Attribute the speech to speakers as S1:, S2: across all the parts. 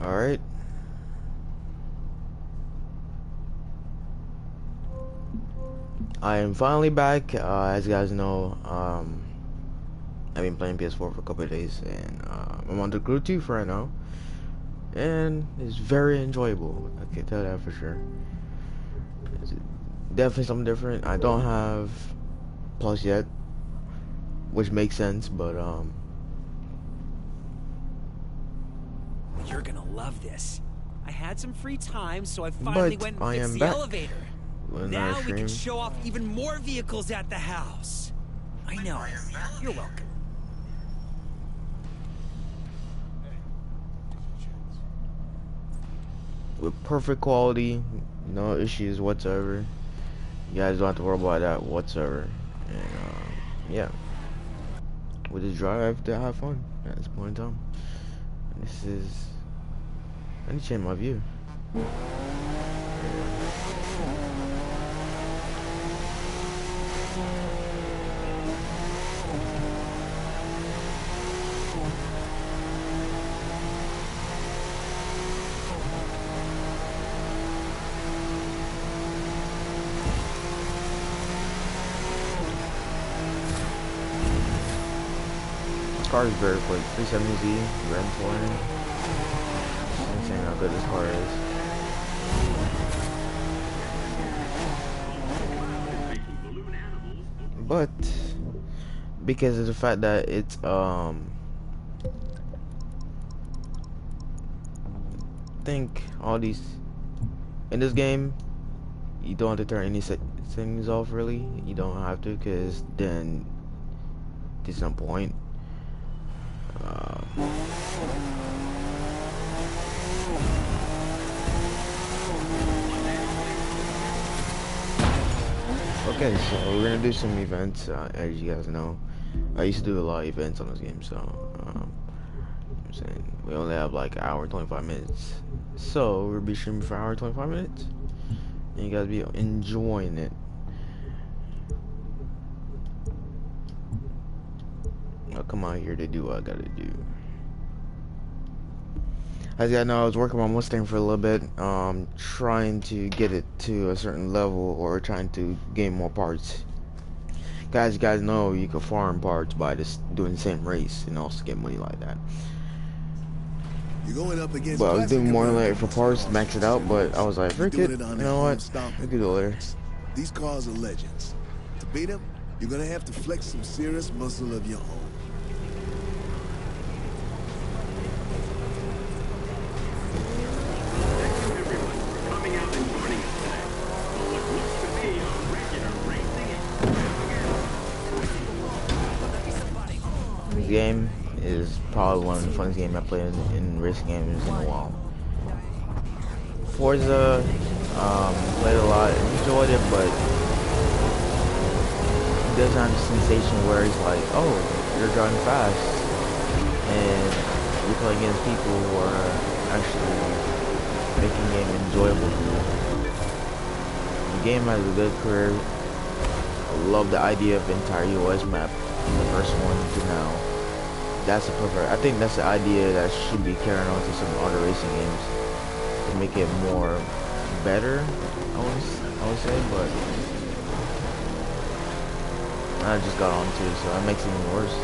S1: All right. I am finally back. As you guys know, I've been playing PS4 for a couple of days, and I'm on the crew 2 for right now, and it's very enjoyable. I can tell that for sure. It's definitely something different. I don't have Plus yet, which makes sense, but
S2: You're gonna love this. I had some free time, so I finally went and fixed the elevator. Now we can show off even more vehicles at the house. I know. You're welcome.
S1: with perfect quality, no issues whatsoever. You guys don't have to worry about that whatsoever. And yeah, we just drive to have fun at this point in time. And this is, I need to change my view. Car is very quick. 370Z, Ram Touring. It's insane how good this car is. But because of the fact that it's I think all these in this game, you don't have to turn any settings off really. You don't have to, because then there's no point. Okay, so we're gonna do some events. As you guys know, I used to do a lot of events on this game, so I'm saying we only have like an hour and 25 minutes, so we'll be streaming for an hour and 25 minutes, and you guys be enjoying it. I'll come out here to do what I gotta do. As you guys know, I was working on my Mustang for a little bit, trying to get it to a certain level, or trying to gain more parts. You guys know you can farm parts by just doing the same race and also get money like that.
S3: You're going up against,
S1: but I was doing more like for parts to max it out, but I was like, frick it, you know what, we could do it later.
S3: These cars are legends. To beat them, you're gonna have to flex some serious muscle of your own.
S1: This game is probably one of the funnest games I played in racing games in a while. Forza, played a lot, enjoyed it, but it doesn't have the sensation where it's like, oh, you're driving fast, and you play against people who are actually making the game enjoyable for you. The game has a good career. I love the idea of the entire US map from the first one to now. That's a perfect. I think that's the idea that should be carrying on to some other racing games to make it more better. I would say, but I just got onto it, so that makes it even worse.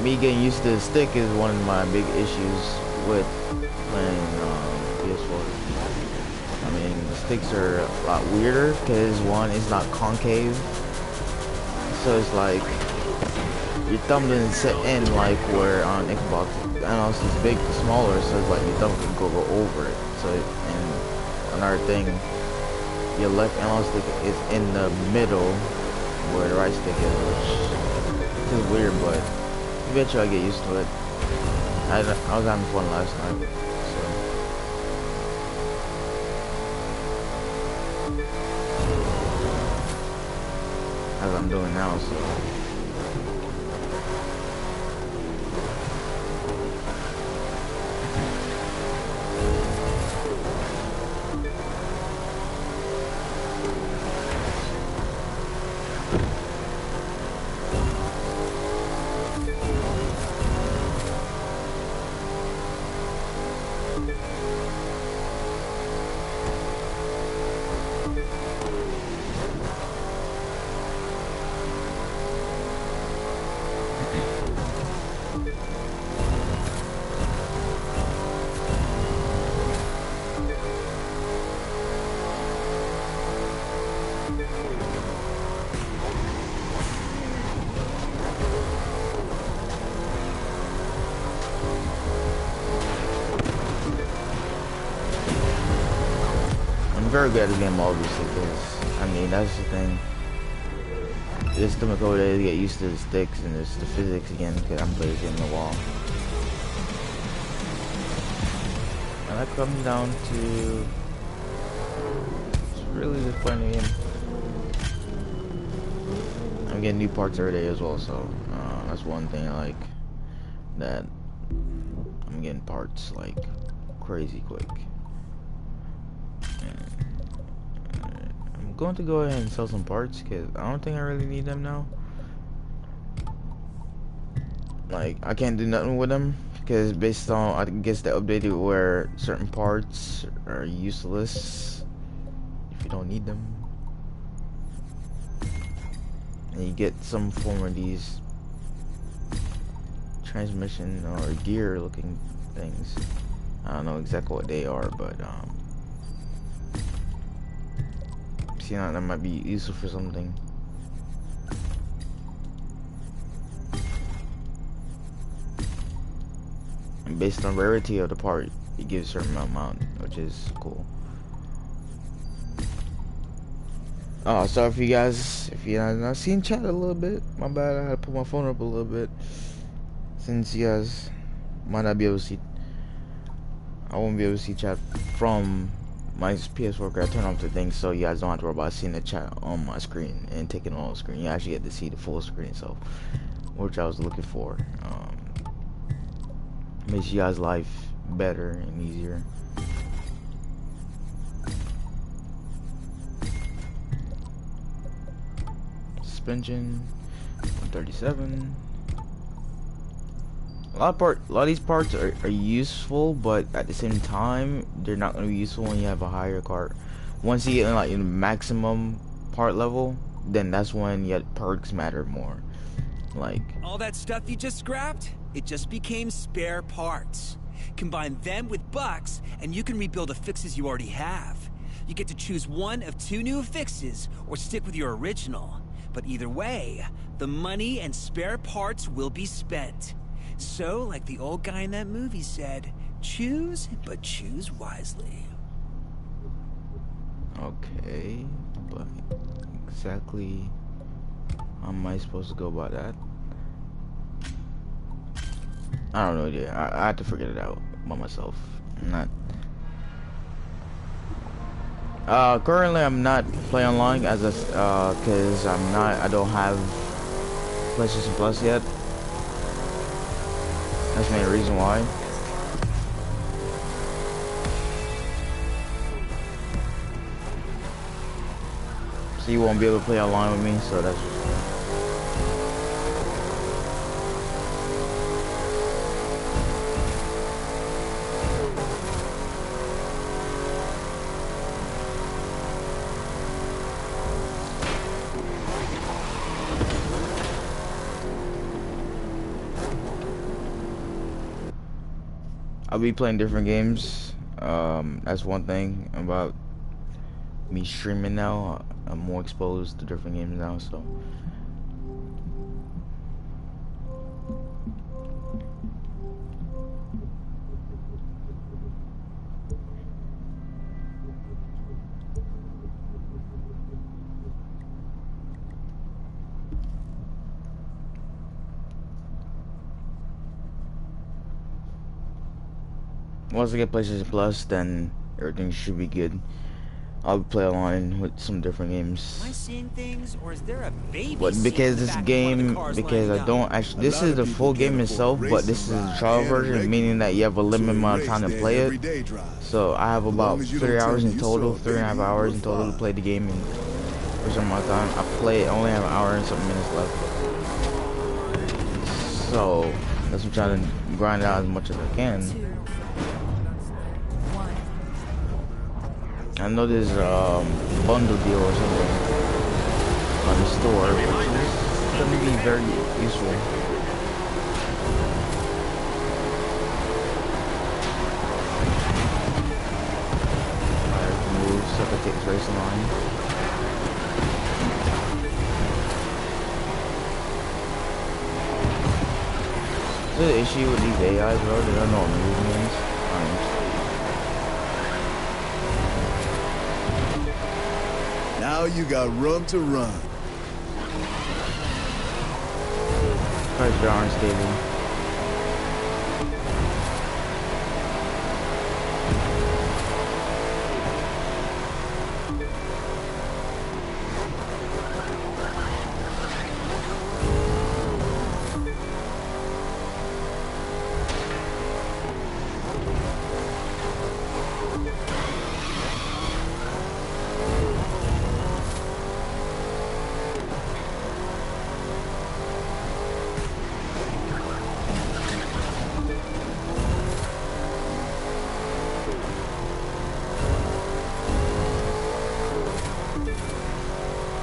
S1: Me getting used to the stick is one of my big issues with playing PS4. I sticks are a lot weirder because one is not concave, so it's like your thumb doesn't set in like where on Xbox analog sticks big, smaller, so it's like your thumb can go over it. So and another thing, your left analog stick is in the middle where the right stick is, which is weird, but eventually I get used to it. I was having fun last night, so. As I'm doing now, so. I'm very good at this game, obviously, because, I mean, that's the thing. It's the code to get used to the sticks and it's the physics again, because I'm playing in the wall. And that comes down to, it's really just playing the game. I'm getting new parts every day as well, so that's one thing I like, that I'm getting parts like crazy quick. I'm going to go ahead and sell some parts because I don't think I really need them now. Like, I can't do nothing with them because based on, I guess they updated where certain parts are useless if you don't need them. And you get some form of these transmission or gear looking things. I don't know exactly what they are, but see, that might be useful for something. And based on rarity of the part, it gives a certain amount, which is cool. Oh, sorry if you guys not seen chat a little bit. My bad, I had to put my phone up a little bit. Since you guys might not be able to see, I won't be able to see chat from my PS4 because I turn off the thing, so you guys don't have to worry about seeing the chat on my screen and taking it on the screen. You actually get to see the full screen, so which I was looking for. Makes you guys' life better and easier. Suspension 137. A lot of these parts are useful, but at the same time, they're not going to be useful when you have a higher cart. Once you get like in maximum part level, then that's when your perks matter more. Like
S2: all that stuff you just scrapped, it just became spare parts. Combine them with bucks, and you can rebuild the fixes you already have. You get to choose one of two new fixes, or stick with your original. But either way, the money and spare parts will be spent. So, like the old guy in that movie said, choose, but choose wisely.
S1: Okay, but exactly how am I supposed to go about that? I don't know, dude. I have to figure it out by myself. I'm not. Currently, I'm not playing online as a because I don't have PlayStation Plus yet. That's the main reason why. So you won't be able to play online with me, so that's just I'll be playing different games. That's one thing about me streaming now, I'm more exposed to different games now, so. Once I get PlayStation Plus, then everything should be good. I'll play online with some different games.
S2: Am I seeing things, or is there a baby
S1: But
S2: sitting
S1: because
S2: in the
S1: this
S2: back of one of the
S1: game,
S2: cars
S1: because I
S2: lining up?
S1: don't actually,
S3: A
S1: this
S3: lot
S1: is
S3: of
S1: the
S3: people
S1: full game
S3: can't afford
S1: itself,
S3: a
S1: but this is
S3: racing
S1: the
S3: ride
S1: trial
S3: and a
S1: version,
S3: regular.
S1: meaning that you have a
S3: So
S1: limited
S3: they
S1: amount of
S3: race
S1: time to
S3: their
S1: play it.
S3: everyday drive.
S1: So I have
S3: As long
S1: about
S3: as you
S1: 3
S3: don't tell
S1: hours
S3: me
S1: in
S3: you
S1: total,
S3: saw a
S1: 3.5
S3: baby,
S1: hours
S3: we're
S1: in total to
S3: fine.
S1: play the game in for some amount of time. I only have an hour and something minutes left. So that's what I'm trying to grind out as much as I can. I know there's a bundle deal or something on the store, which is going to be very useful. Alright, move so I can take this racing line. Is there an issue with these AIs, bro? They don't know what movements.
S3: Now you got room to run.
S1: Cars are unstable.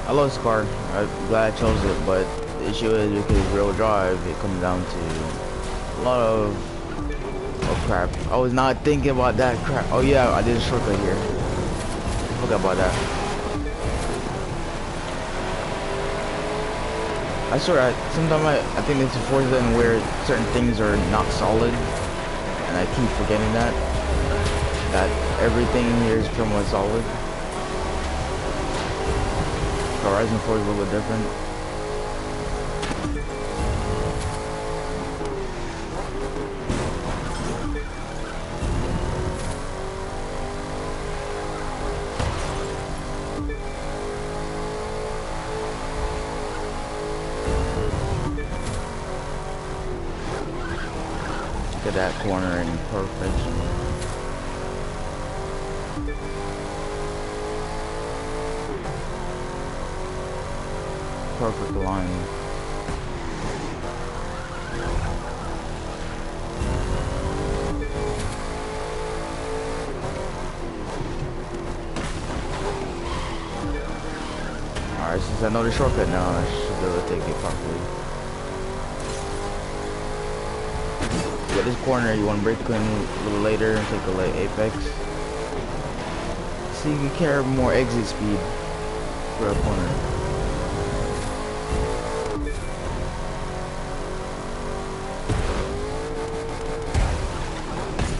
S1: I love this car. I'm glad I chose it, but the issue is because real drive, it comes down to a lot of crap. I was not thinking about that crap. Oh yeah, I did a shortcut here. I forgot about that. I swear, sometimes I think it's a Forza where certain things are not solid, and I keep forgetting that everything here is pretty much solid. Horizon 4 is a little bit different. Look at that corner in perfection. Perfect line. Alright, since I know the shortcut now, I should be able to take it properly. Yeah, this corner, you want to break in a little later and take a late apex. So you can carry more exit speed for a corner.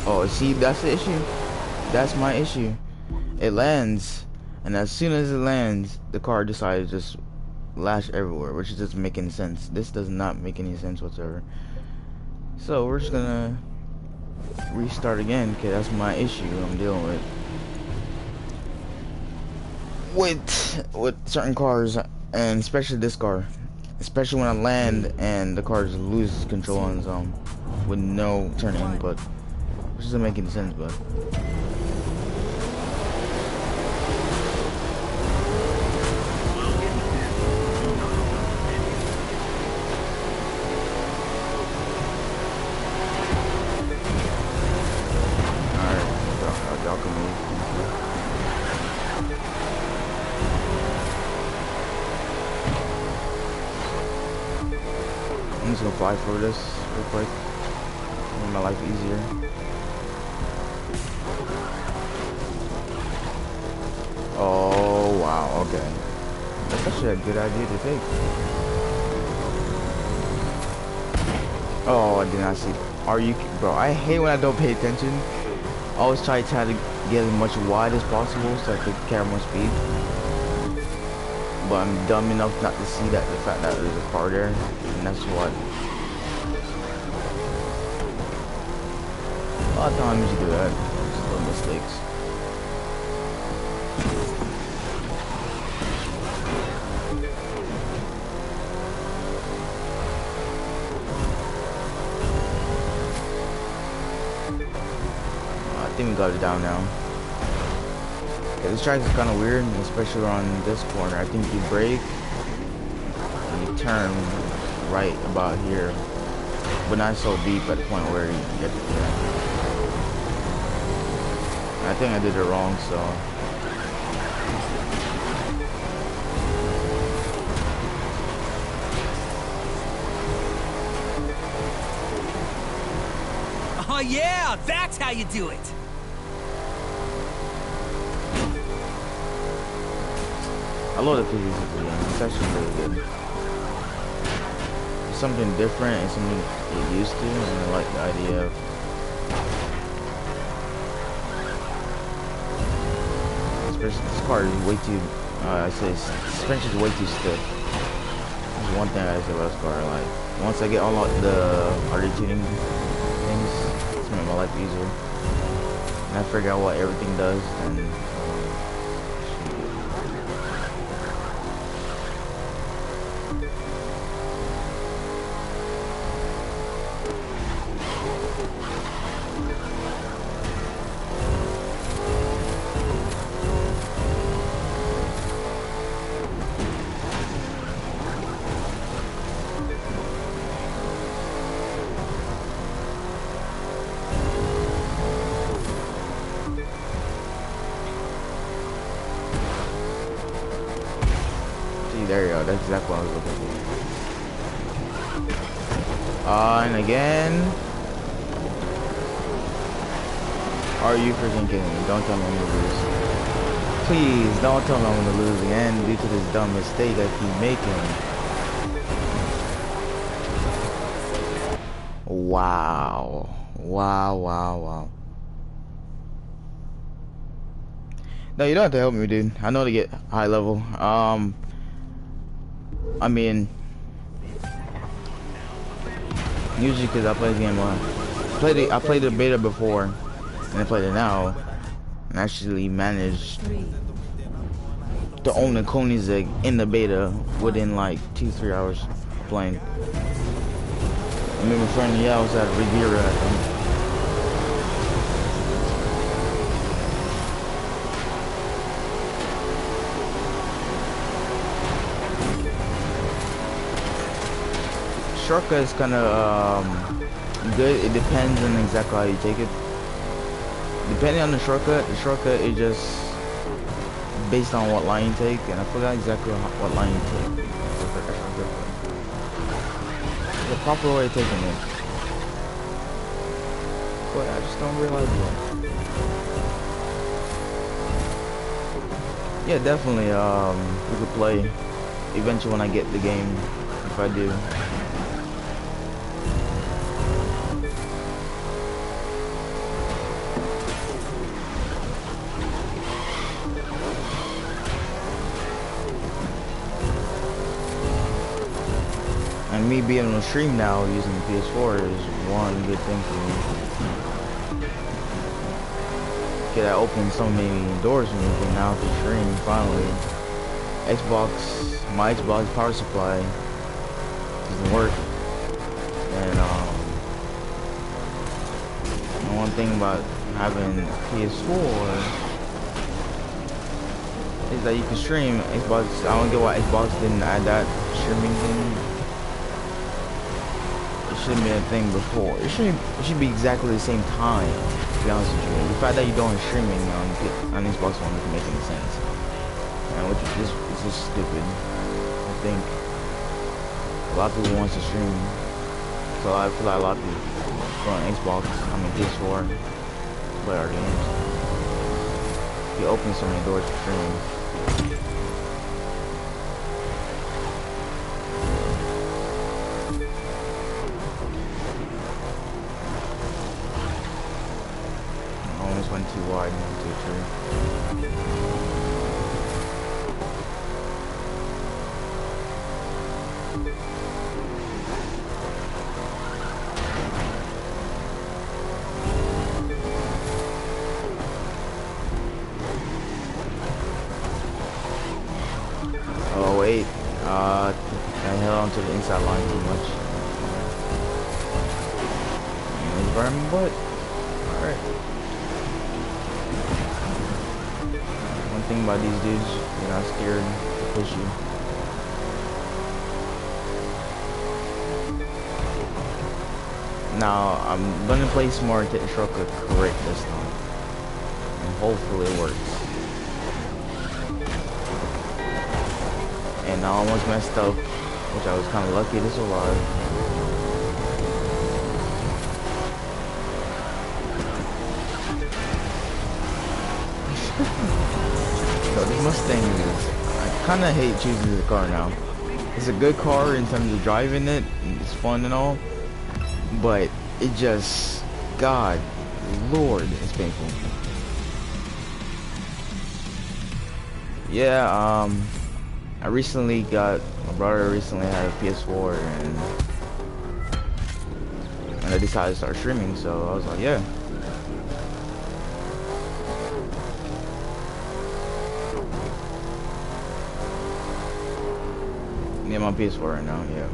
S1: Oh, see, that's the issue. That's my issue. It lands, and as soon as it lands, the car decides to just lash everywhere, which doesn't make any sense. This does not make any sense whatsoever. So we're just gonna restart again, because that's my issue I'm dealing with certain cars, and especially this car. Especially when I land and the car just loses control on its own with no turn input. Which doesn't make any sense, but alright, y'all can move. I'm just gonna fly through this real quick. Make my life easier. Oh. wow, okay. That's actually a good idea to take. Oh, I did not see. Are you, bro? I hate when I don't pay attention. I always try to get as much wide as possible so I could carry more speed. But I'm dumb enough not to see that the fact that there's a car there, and that's what. A lot of times you do that. Just little mistakes. I think we got it down now. Yeah, this track is kind of weird, especially on this corner. I think you brake and you turn right about here, but not so deep at the point where you get to there. I think I did it wrong, so.
S2: Oh yeah, that's how you do it.
S1: I love the physics of the game. It's actually really good. It's something different and something to get used to, and I like the idea of. Especially this car is way too. I say suspension is way too stiff. That's one thing I say about this car. Like once I get all the harder tuning things, it's gonna make my life easier. And I figure out what everything does, and. There you go, that's exactly what I was looking for. And again. Are you freaking kidding me? Don't tell me I'm gonna lose. Please, don't tell me I'm gonna lose again due to this dumb mistake I keep making. Wow. Wow, wow, wow. No, you don't have to help me, dude. I know to get high level. I mean, usually because I play the game, I played the beta before, and I played it now, and actually managed to own the Koenigsegg in the beta within like 2-3 hours playing. I remember friend, yeah, I was at Riviera, I think. Shortcut is kind of good. It depends on exactly how you take it. Depending on the shortcut is just based on what line you take, and I forgot exactly what line you take. The proper way of taking it, but I just don't realize it. Yeah, definitely. We could play eventually when I get the game, if I do. And me being on the stream now using the PS4 is one good thing for me. Okay, that opened so many doors for me to now to stream finally. My Xbox power supply doesn't work. And the one thing about having PS4 is that you can stream Xbox. I don't get why Xbox didn't add that streaming thing. Shouldn't be a thing before. It should be exactly the same time, to be honest with you. The fact that you don't have streaming on Xbox One doesn't make any sense. And which is just stupid. I think a lot of people want to stream. So I feel like a lot of people go on Xbox, PS4, play our games. You open so many doors for streaming. too wide into a tree. Oh wait, I held onto the inside line too much. Burn my butt. Alright. One thing about these dudes, you're not scared to push you. Now, I'm gonna play smart to shortcut correct this time. And hopefully it works. And I almost messed up, which I was kind of lucky to survive. So this Mustang is, I kind of hate choosing the car now. It's a good car in terms of driving it, and it's fun and all, but it just, God, Lord, it's painful. Yeah, I recently got, my brother recently had a PS4, and I decided to start streaming, so I was like, yeah. Yeah, my PS4 right now, yeah.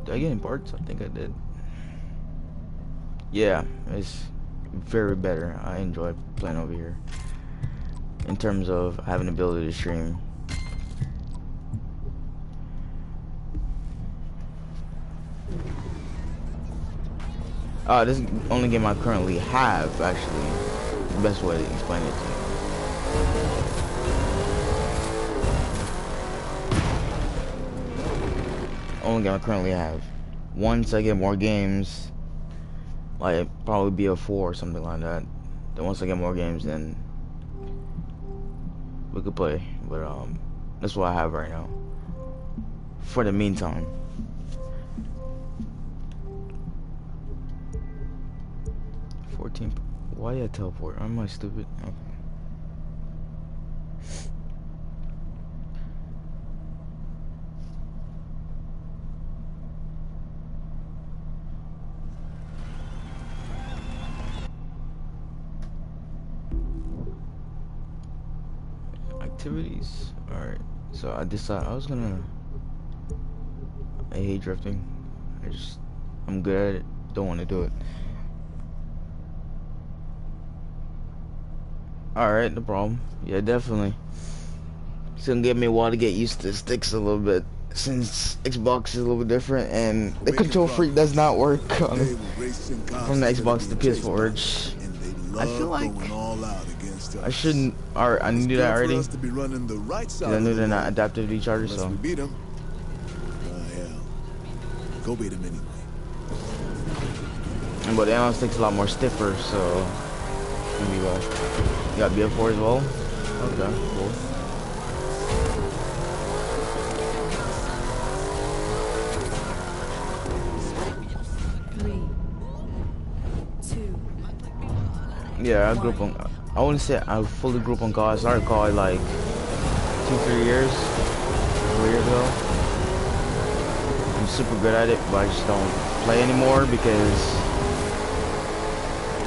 S1: Did I get any parts? I think I did. Yeah, it's very better. I enjoy playing over here. In terms of having the ability to stream. This is the only game I currently have, actually. The best way to explain it to you. Only game I currently have. Once I get more games, like probably BO4 or something like that. Then once I get more games, then we could play. But that's what I have right now. For the meantime. 14. Why did I teleport? Am I stupid? Okay. Activities. Alright. So I decided I was gonna. I hate drifting. I'm good at it. Don't want to do it. Alright, no problem. Yeah, definitely. It's gonna give me a while to get used to the sticks a little bit, since Xbox is a little bit different, and the control freak does not work on from the Xbox to PS4, which I feel like I shouldn't. Alright, I knew that already. Because I knew they're not adaptive to each other, so.
S3: Go beat him anyway.
S1: But the analog stick's a lot more stiffer, so. Maybe you got BF4 as well? Okay, cool. Yeah, I grew up on. I wouldn't say I fully grew up on COD. I started COD like 2-3 years, 4 years ago. I'm super good at it, but I just don't play anymore because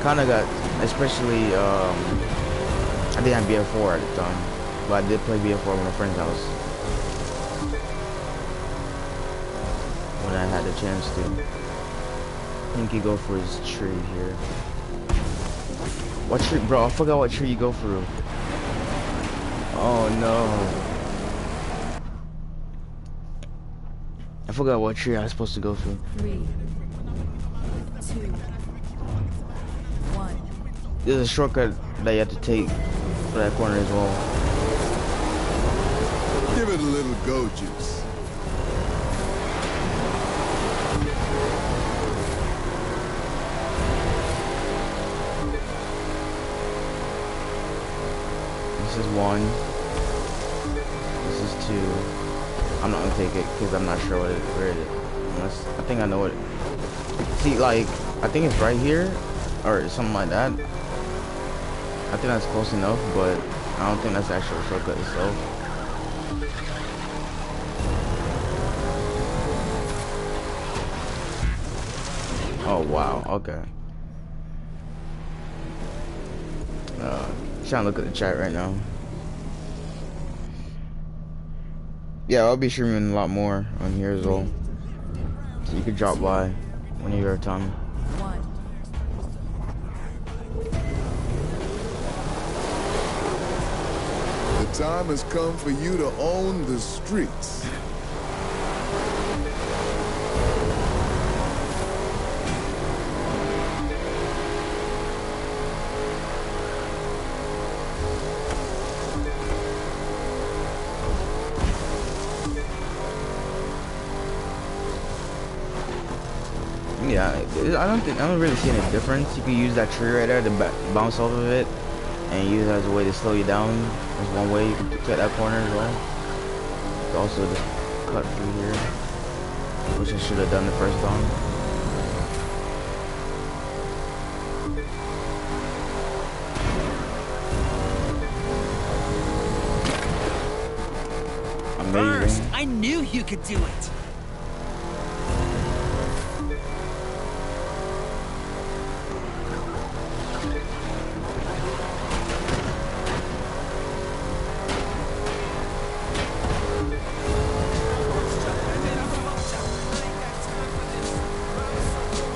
S1: kind of got, especially I didn't have BF4 at the time, but I did play BF4 at a friend's house when I had the chance to. I think you go for his tree here. What tree, bro? I forgot what tree you go through. Oh no. I forgot what tree I was supposed to go through.
S4: 3, 2, 1.
S1: There's a shortcut that you have to take for that corner as well.
S3: Give it a little go juice.
S1: This is 1. This is 2. I'm not gonna take it because I'm not sure where it is. Unless, I think I know it. See, like, I think it's right here or something like that. I think that's close enough, but I don't think that's the actual shortcut itself. Oh wow, okay. Trying to look at the chat right now. Yeah, I'll be streaming a lot more on here as well. So you could drop by when you have time.
S4: 1.
S3: The time has come for you to own the streets.
S1: Yeah, I don't really see any difference. You can use that tree right there to bounce off of it, and use it as a way to slow you down. There's one way you can cut that corner as well. You can also just cut through here, which I should have done the first time. Amazing.
S2: I knew you could do it.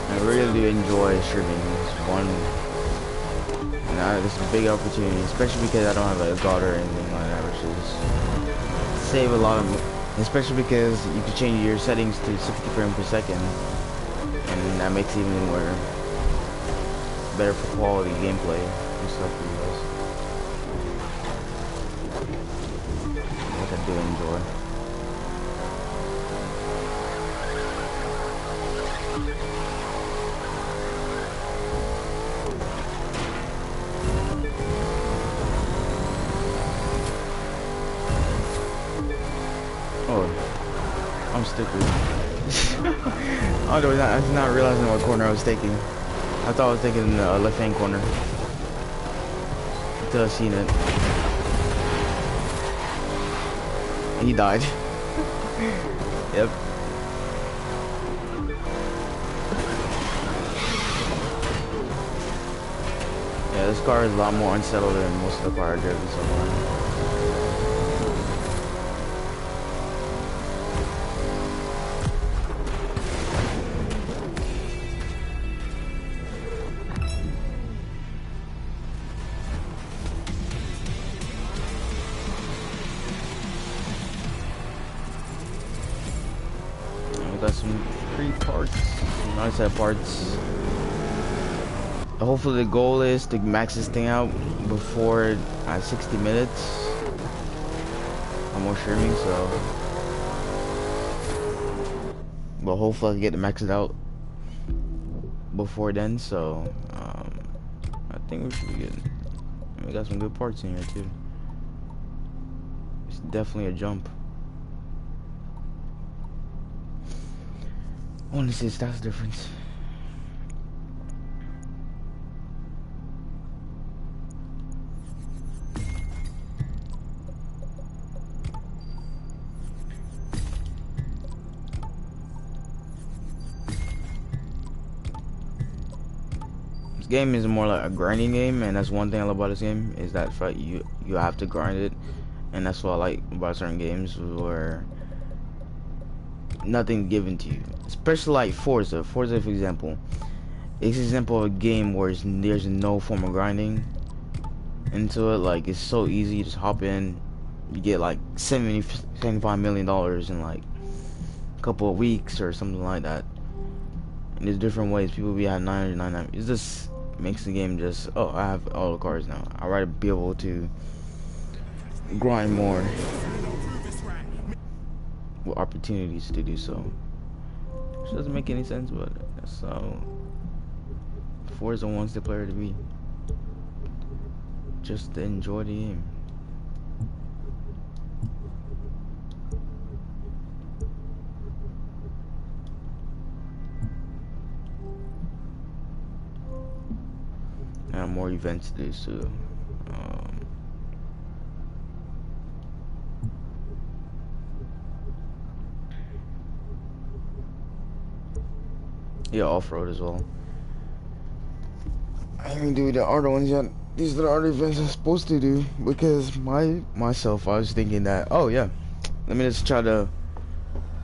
S1: I really do enjoy streaming. It's one, it's a big opportunity, especially because I don't have a God or anything like that, which is save a lot of, especially because you can change your settings to 60 frames per second, and that makes it even more better for quality gameplay and stuff for you guys, which I do enjoy. I'm stupid. I was not realizing what corner I was taking. I thought I was taking the left hand corner until I seen it. He died. Yep. Yeah, this car is a lot more unsettled than most of the car I've driven so far. Got some free parts, some nice parts. Hopefully the goal is to max this thing out before 60 minutes. I'm more streaming, so but hopefully I can get to max it out before then. So I think we should be good. We got some good parts in here too. It's definitely a jump. I want to see the stats difference. This game is more like a grinding game, and that's one thing I love about this game is that fact you have to grind it, and that's what I like about certain games where nothing given to you, especially like Forza for example. It's an example of a game where there's no form of grinding into it. Like, it's so easy, you just hop in, you get like $75 million in like a couple of weeks or something like that. And there's different ways people be at 999. It just makes the game just, oh, I have all the cars now, I'd rather be able to grind more with opportunities to do so. Which doesn't make any sense, but that's how Forza wants the player to be. Just to enjoy the game. events to do too. Yeah, off-road as well. I haven't do the other ones yet. These are the other events I'm supposed to do because myself I was thinking that, oh yeah, let me just try to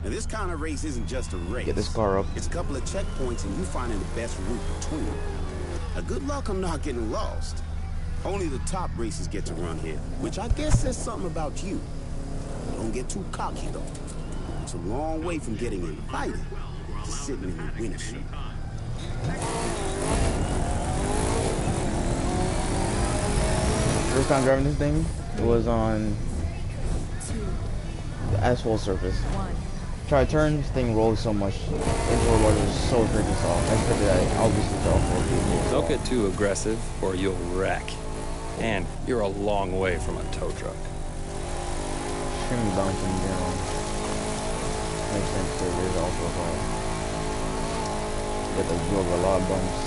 S5: Now, this kind of race isn't just a race.
S1: get this car up.
S5: It's a couple of checkpoints and you finding the best route between them. Now, good luck on not getting lost. Only the top racers get to run here, which I guess says something about you. Don't get too cocky, though. It's a long way from getting invited to sitting in the windshield.
S1: First time driving this thing, it was on
S4: 2,
S1: the asphalt surface.
S4: 1.
S1: Try to turn, this thing rolls so much. Indoor water was so freaking soft. I expected that obviously fell for.
S6: Don't get too aggressive or you'll wreck. And you're a long way from a tow truck.
S1: Extremely bouncy in general. Makes sense because there's also like get to absorb a lot of bumps.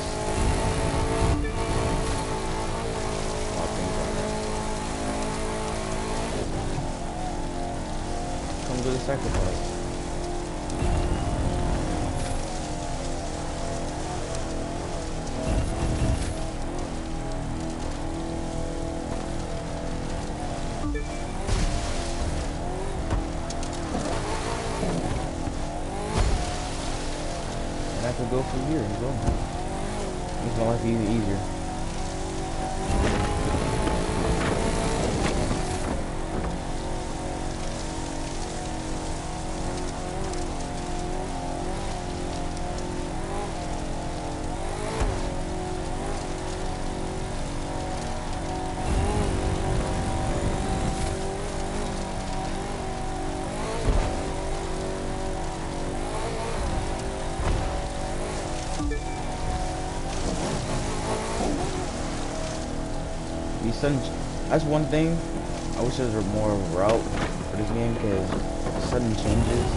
S1: A lot of things like that. Comes with a sacrifice. And I could go for years as well. Makes my life even easier. That's one thing. I wish there was more of a route for this game because sudden changes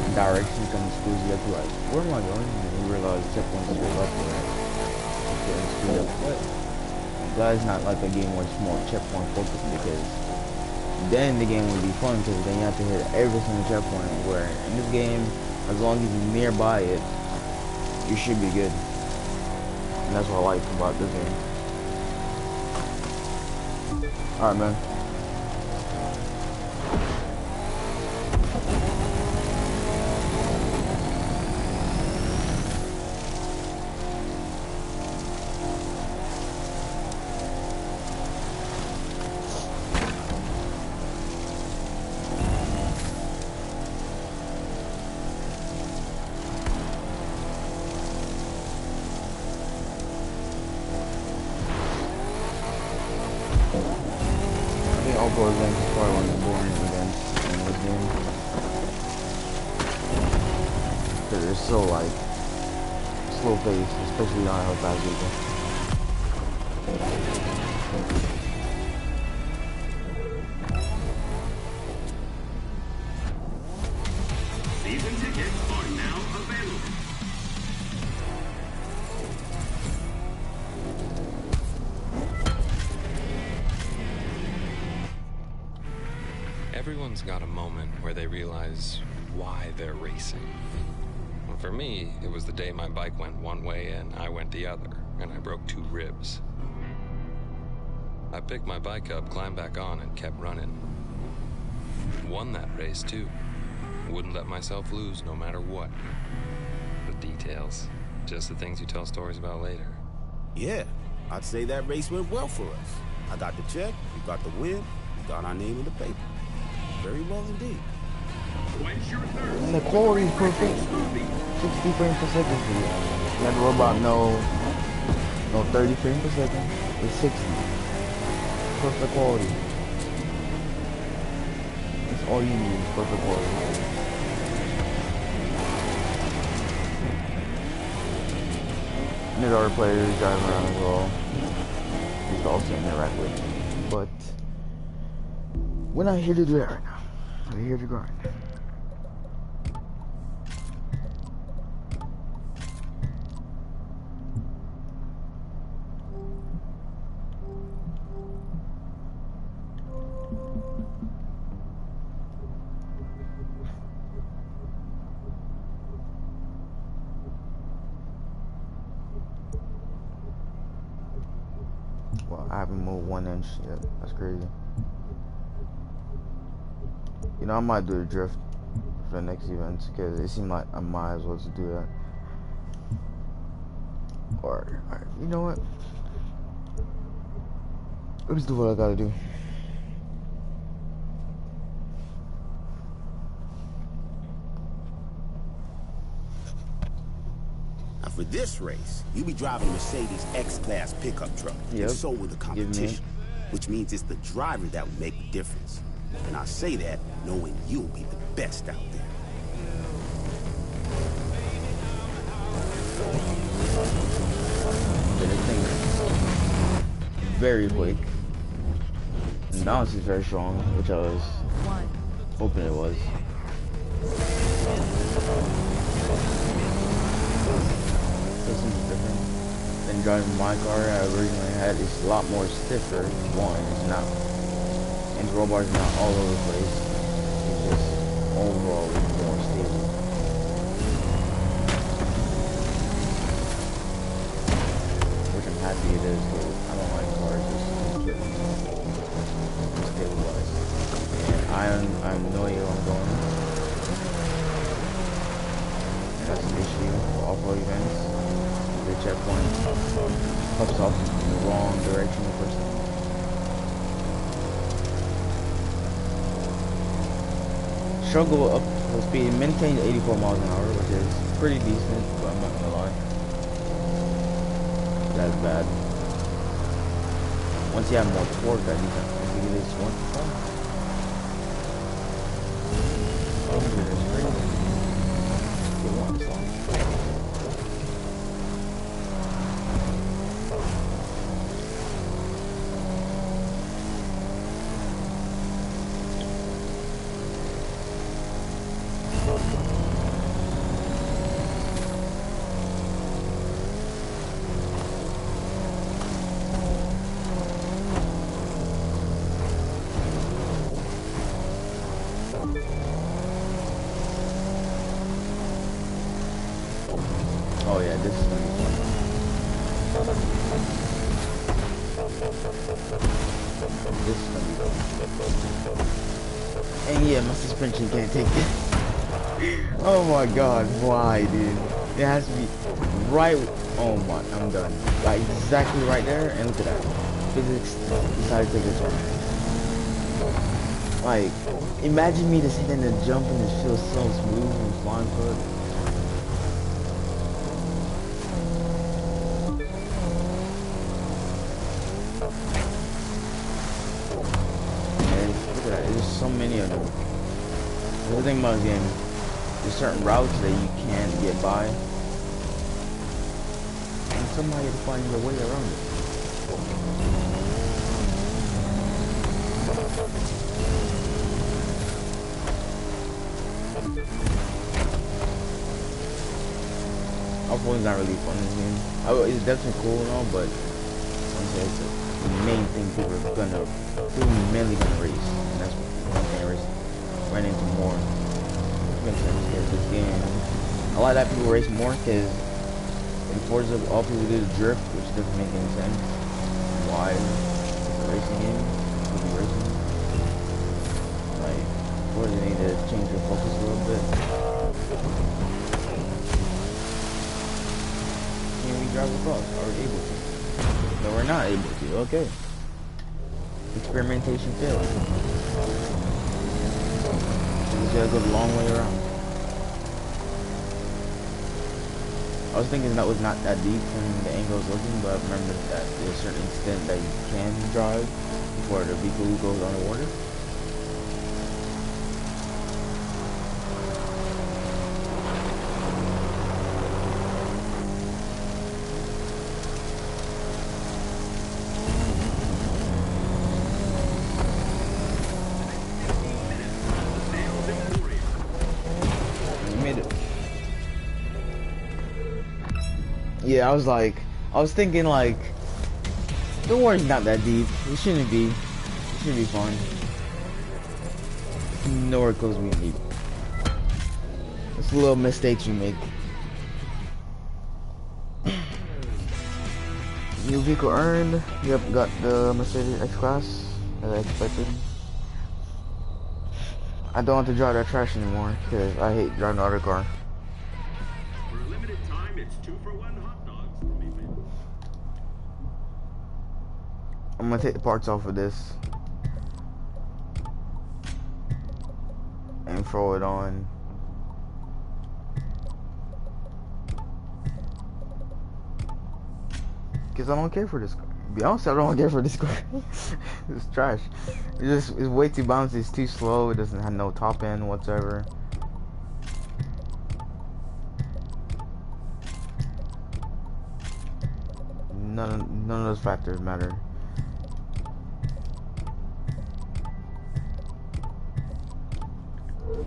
S1: in direction kind of screws you up. You're like, where am I going? And then you realize the checkpoint's to your left or right. You get screwed up. But I'm glad it's not like a game where it's more checkpoint focused because then the game would be fun because then you have to hit every single checkpoint. Where in this game, as long as you're nearby it, you should be good. And that's what I like about this game. Alright, man. Outdoor events is probably one of the boring events in this game. Because it's so like slow paced, especially on how fast you go.
S7: Season tickets are now available.
S6: Everyone's got a moment where they realize why they're racing. Well, for me, it was the day my bike went one way and I went the other, and I broke 2 ribs. I picked my bike up, climbed back on, and kept running. Won that race, too. Wouldn't let myself lose no matter what. The details, just the things you tell stories about later.
S5: Yeah, I'd say that race went well for us. I got the check, we got the win, we got our name in the paper. Very well indeed.
S1: And the quality is perfect. 60 frames per second for you. You have to worry about no 30 frames per second. It's 60. Perfect quality. That's all you need is perfect quality. And there's other players driving around as well. You can also interact with them. But we're not here to do that right now. We're here to grind. Well, I haven't moved 1 inch yet. That's crazy. You know, I might do the drift for the next event because it seemed like I might as well just do that. Or you know what? Let's do what I gotta do.
S5: Now for this race, you'll be driving a Mercedes X-Class pickup truck.
S1: Yep.
S5: And so will the competition, which means it's the driver that will make the difference. And I say that knowing you'll be the best out there.
S1: This thing is very quick. And the balance is very strong, which I was hoping it was. This is different than driving my car I originally had. It's a lot more stiffer. One, it's not, and the roll bars are not all over the place. It's just overall more stable. Which I'm happy it is, because I don't like cars just stabilized. And I have no idea where I'm going. And that's an issue for off-road events. The checkpoint pops off in the wrong direction the first time. Struggle up to speed, maintains 84 miles an hour, which is pretty decent, but I'm not gonna lie. That's bad. Once you have more torque, I think it is 155. Oh, that's crazy. Get one song. Oh yeah, this is gonna be fun. This is gonna be fun. And yeah, my suspension can't take it. Oh my god, why, dude? It has to be right. Oh my, I'm done. Like exactly right there, and look at that. Physics decided to take a turn. Like, imagine me just hitting the jump and it feels so smooth and flying foot. There's so many of them. The thing about this game, there's certain routes that you can't get by, and somehow you have to find your way around it. Off-roading's not really fun in this game. It's definitely cool and all, but it's the main thing people are mainly gonna race, and that's one thing I ran into more. Which makes sense because this game, a lot of that people race more because in Forza all people do is drift, which doesn't make any sense. Why it's a racing game? People be racing. Like Forza need to change their focus a little bit. Can we drive across? Are we able to? No, we're not able to. Okay. Experimentation failed. We gotta go the long way around. I was thinking that was not that deep from the angle I was looking, but I remember that there's a certain extent that you can drive before the vehicle goes underwater. Yeah, I was thinking like, the water's not that deep. It shouldn't be. It should be fine. Nowhere close to being deep. It's a little mistakes you make. New vehicle earned. Yep, got the Mercedes X-Class as I expected. I don't have to drive that trash anymore because I hate driving the other car.
S7: For a limited time, it's 2-for-1 hot dogs from event.
S1: I'm gonna take the parts off of this and throw it on. Because I don't care for this car. To be honest, I don't care for this car. It's trash. It's way too bouncy. It's too slow. It doesn't have no top end whatsoever. None of those factors matter.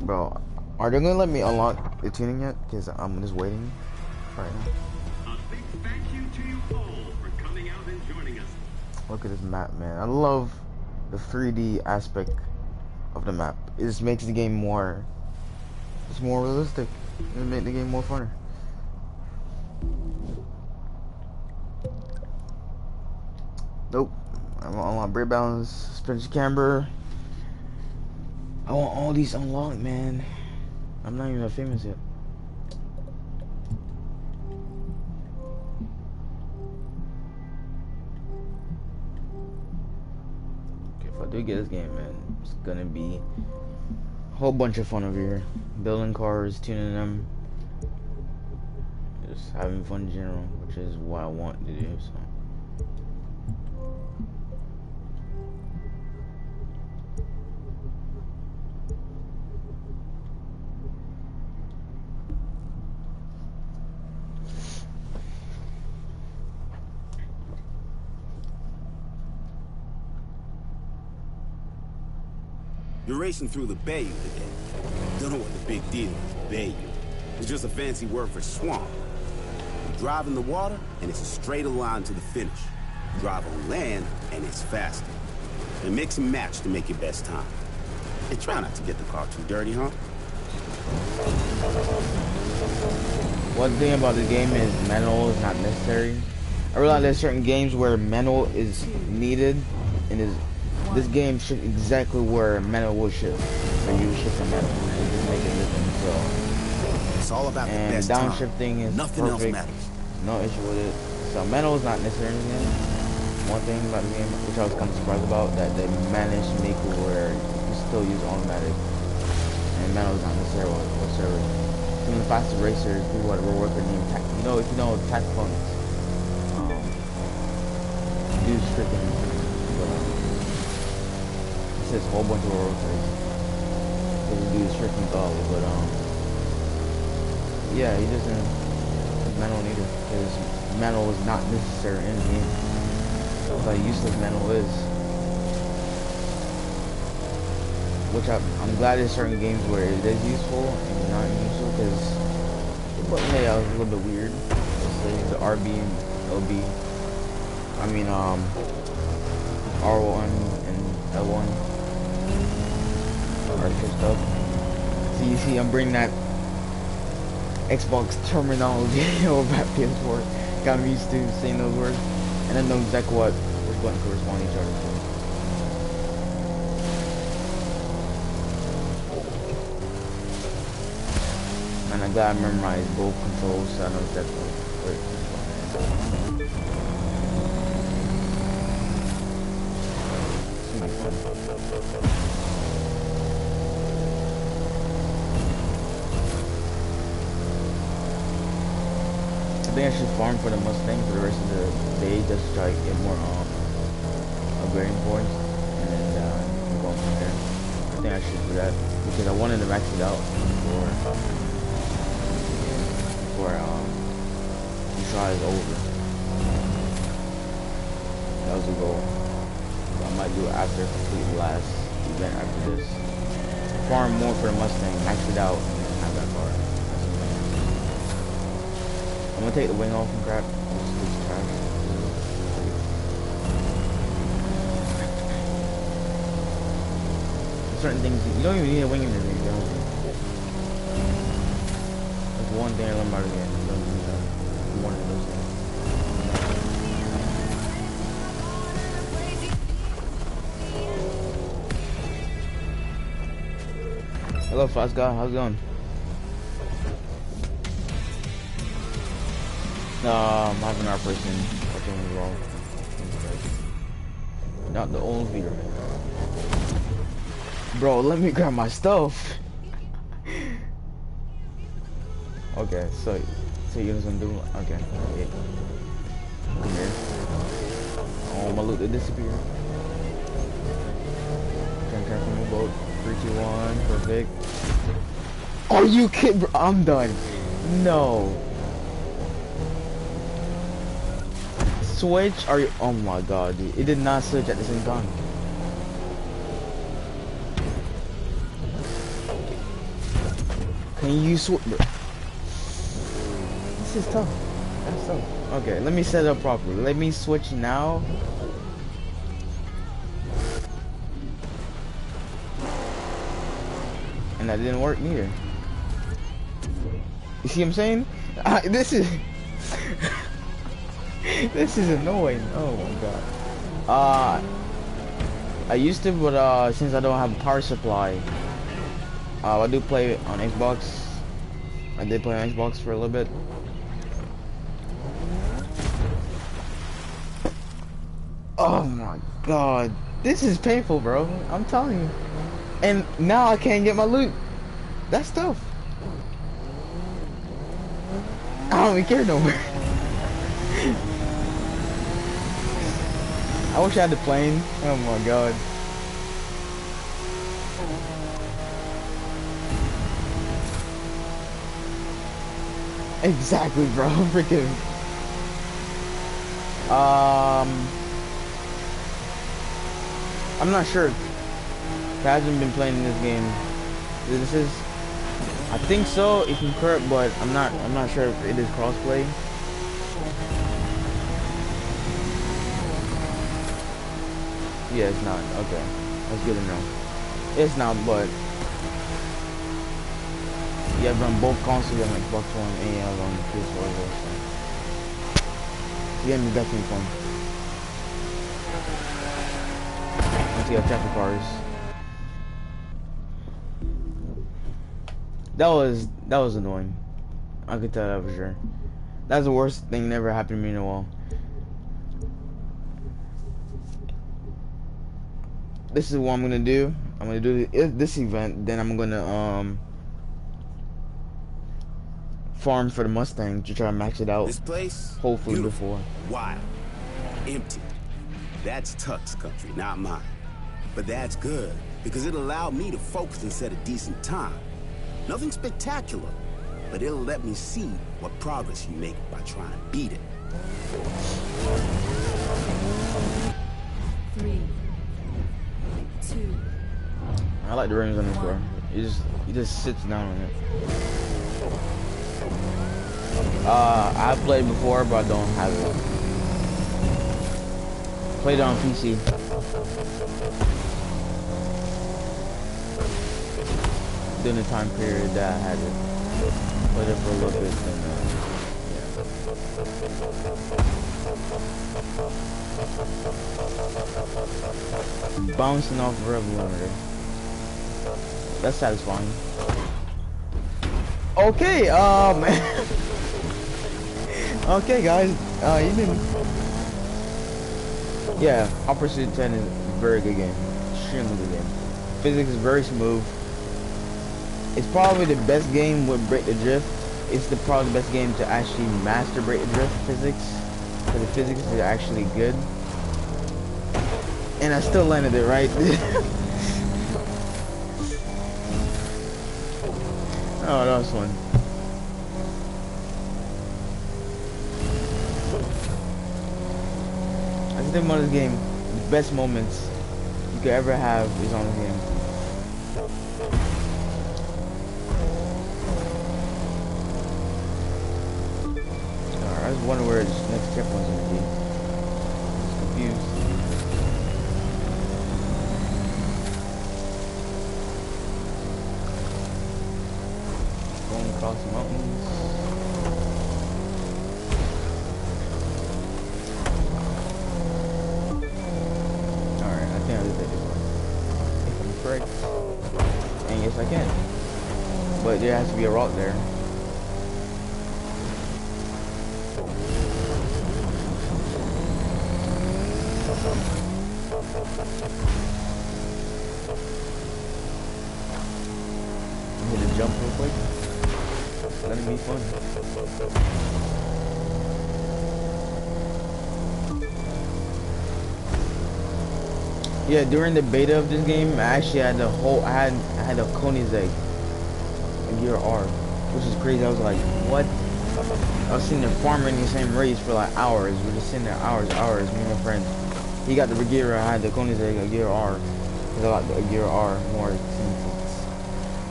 S1: Bro, are they gonna let me unlock the tuning yet? Because I'm just waiting right now.
S7: A big thank you to you all for coming out and joining us.
S1: Look at this map, man. I love the 3D aspect of the map. It just makes the game more, it's more realistic. It makes the game more funner. Nope. I want brake balance, suspension camber. I want all these unlocked, man. I'm not even that famous yet. Okay, if I do get this game, man, it's gonna be a whole bunch of fun over here. Building cars, tuning them, just having fun in general, which is what I want to do, so.
S5: You're racing through the bayou today. Don't know what the big deal is, bayou. It's just a fancy word for swamp. You drive in the water, and it's a straighter line to the finish. You drive on land, and it's faster. And mix and match to make your best time. And try not to get the car too dirty, huh?
S1: One thing about the game is manual is not necessary. I realize there's certain games where manual is needed, and this game should exactly where manual will shift. So you shift the manual and just make it different. So
S5: It's all about the
S1: and
S5: best time.
S1: downshifting is
S5: Nothing
S1: perfect.
S5: else matters.
S1: No issue with it. So manual is not necessary in the game. One thing about the game, which I was kind of surprised about, that they managed to make it where you still use automatic, and manual is not necessary whatsoever. Some of the fastest racers, people that were working in if you know tax components, use freaking. It says a whole bunch of road races. Because we do freaking golly, but yeah, he doesn't manual neither, because manual is not necessary in the game. That's how useless manual is. Which I'm glad there's certain games where it is useful and not useful, because the button layout is a little bit weird. Let's say the RB and LB. I mean R1 and L1 are switched up. So you see, I'm bringing that Xbox terminology about PS4. Got me used to saying those words, and I know exactly which button correspond to each other. And I'm glad I memorized both controls, so I know exactly where each button is. It's gonna be fun. I think I should farm for the Mustang for the rest of the day, just to try to get more upgrading points, and then go from there. I think I should do that because I wanted to max it out before the trial is over. That was the goal. So I might do it after I complete the last event after this. Farm more for the Mustang, max it out, and then have that car. I'm gonna take the wing off and crap. It's trash. Certain things you don't even need a wing in this game. That's one thing I learned about the game. You don't need more than those things. Hello, Fast Guy. How's it going? I'm having our person. Fucking wrong. Not the old leader. Bro, let me grab my stuff. Okay, so you know what I'm doing? Okay. Yeah. Come here. Oh, my loot did disappear. Turn from the boat. 3, 2, 1. Perfect. Are you kidding? Bro, I'm done. No. Switch? Are you? Oh my god, dude. It did not switch at the same time. Can you switch? This is tough. That's tough. Okay, let me set it up properly. Let me switch now. And that didn't work neither. You see what I'm saying? This is this is annoying. Oh my god. I used to, but since I don't have a power supply, I do play on Xbox. I did play on Xbox for a little bit. Oh my god. This is painful, bro. I'm telling you. And now I can't get my loot. That's tough. I don't even care no more. I wish I had the plane. Oh my god. Exactly, bro. Freaking. I'm not sure. I haven't been playing this game. This is, I think so. If I'm correct, but I'm not sure if it is crossplay. Yeah, it's not. Okay, that's good to know. It's not, but you have on both consoles, on Xbox One and you have on PS4 as well. So. The game is definitely fun. Once you have traffic cars. That was annoying. I could tell that for sure. That's the worst thing that ever happened to me in a while. This is what I'm gonna do. I'm gonna do this event, then I'm gonna farm for the Mustang to try to max it out.
S5: This place,
S1: hopefully
S5: beautiful,
S1: before.
S5: wild, empty. That's Tuck's country, not mine. But that's good, because it allowed me to focus and set a decent time. Nothing spectacular, but it'll let me see what progress you make by trying to beat it.
S4: 3, 2.
S1: I like the rings on this car. He just sits down on it. I've played before, but I don't have it. Played it on PC. During the time period that I had it. Played it for a little bit, and yeah. Bouncing off the revolutionary. That's satisfying. Okay, okay, guys, you didn't. Yeah, Hot Pursuit 10 is a very good game. Extremely good game. Physics is very smooth. It's probably the best game with Break the Drift. It's probably the best game to actually master Break the Drift physics. Because the physics is actually good. And I still landed it right. Oh, that was fun. I think about this game, the best moments you could ever have is on this game. Alright, I was wondering where this next checkpoint's gonna be. I was confused. Going across the mountains. Alright, I think I'll just take this one. If I'm correct. And yes, I can. but there has to be a route there. Hit a jump real quick. Let it be fun. Yeah, during the beta of this game, I actually had the whole, I had a Koenigsegg, a gear R, which is crazy. I was like, what? I was sitting there farming in the same race for like hours. We're just sitting there hours, me and my friend. He got the Regera, I had the Koenigsegg, a gear R. Cause I like the gear R more since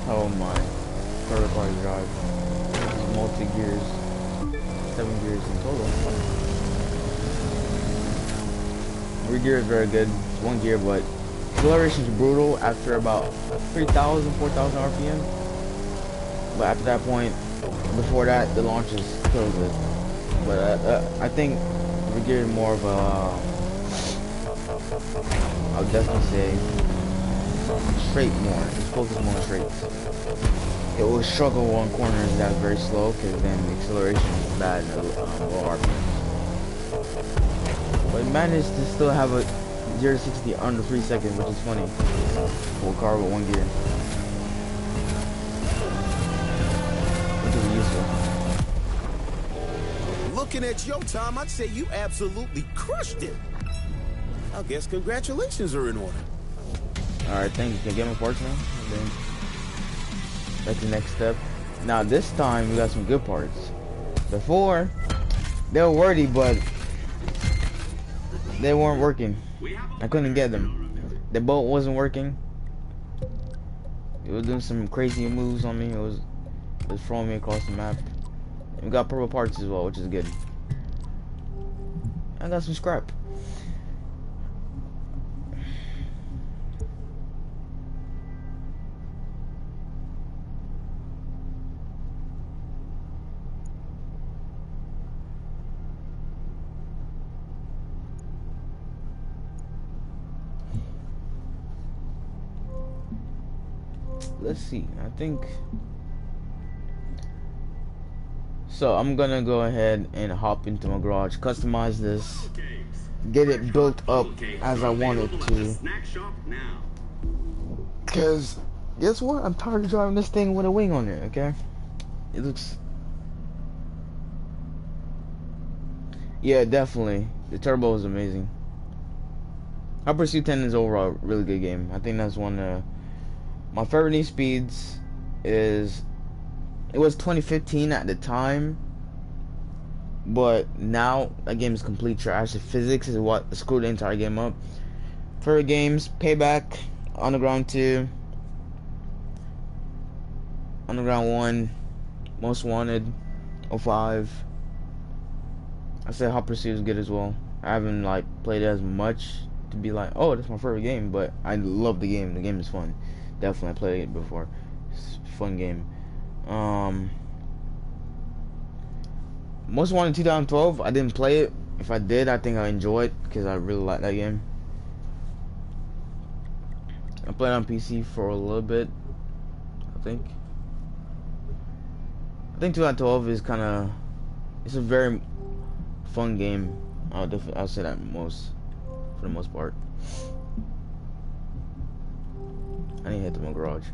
S1: oh my, third car drive. Multi gears, 7 gears in total. Rear gear is very good. It's 1 gear, but acceleration is brutal after about 3,000, 4,000 RPM. But after that point, before that, the launch is still good. But I think rear gear is more of a, I would definitely say, straight more. It's focused more on straights. It will struggle on corners that's very slow, because then the acceleration is bad and low RPM. But it managed to still have a 0 to 60 under 3 seconds, which is funny. Full car with 1 gear. Which is useful.
S5: Looking at your time, I'd say you absolutely crushed it. I guess congratulations are in order.
S1: Alright, thank you. Can I get my parts now? And then that's the next step. Now this time we got some good parts. Before, they were worthy, but they weren't working. I couldn't get them. The boat wasn't working. It was doing some crazy moves on me. It was throwing me across the map. And we got purple parts as well, which is good. I got some scrap. Let's see, I think so. I'm gonna go ahead and hop into my garage, customize this, get it built up as I want it to, because guess what, I'm tired of driving this thing with a wing on it. Okay, it looks, yeah, definitely the turbo is amazing. Hot Pursuit 10 is overall a really good game. I think that's one of my favorite Need Speeds. Is it was 2015 at the time, but now that game is complete trash. The physics is what screwed the entire game up. Favorite games: Payback, Underground 2, Underground 1, Most Wanted, 05. I said Hot Pursuit is good as well. I haven't like played it as much to be like, oh, that's my favorite game, but I love the game. The game is fun. Definitely, I played it before. It's a fun game. Most Wanted 2012, I didn't play it. If I did, I think I enjoy it because I really like that game. I played on PC for a little bit, I think 2012 is kind of, it's a very fun game. I'll say that for the most part. I need to head to my garage.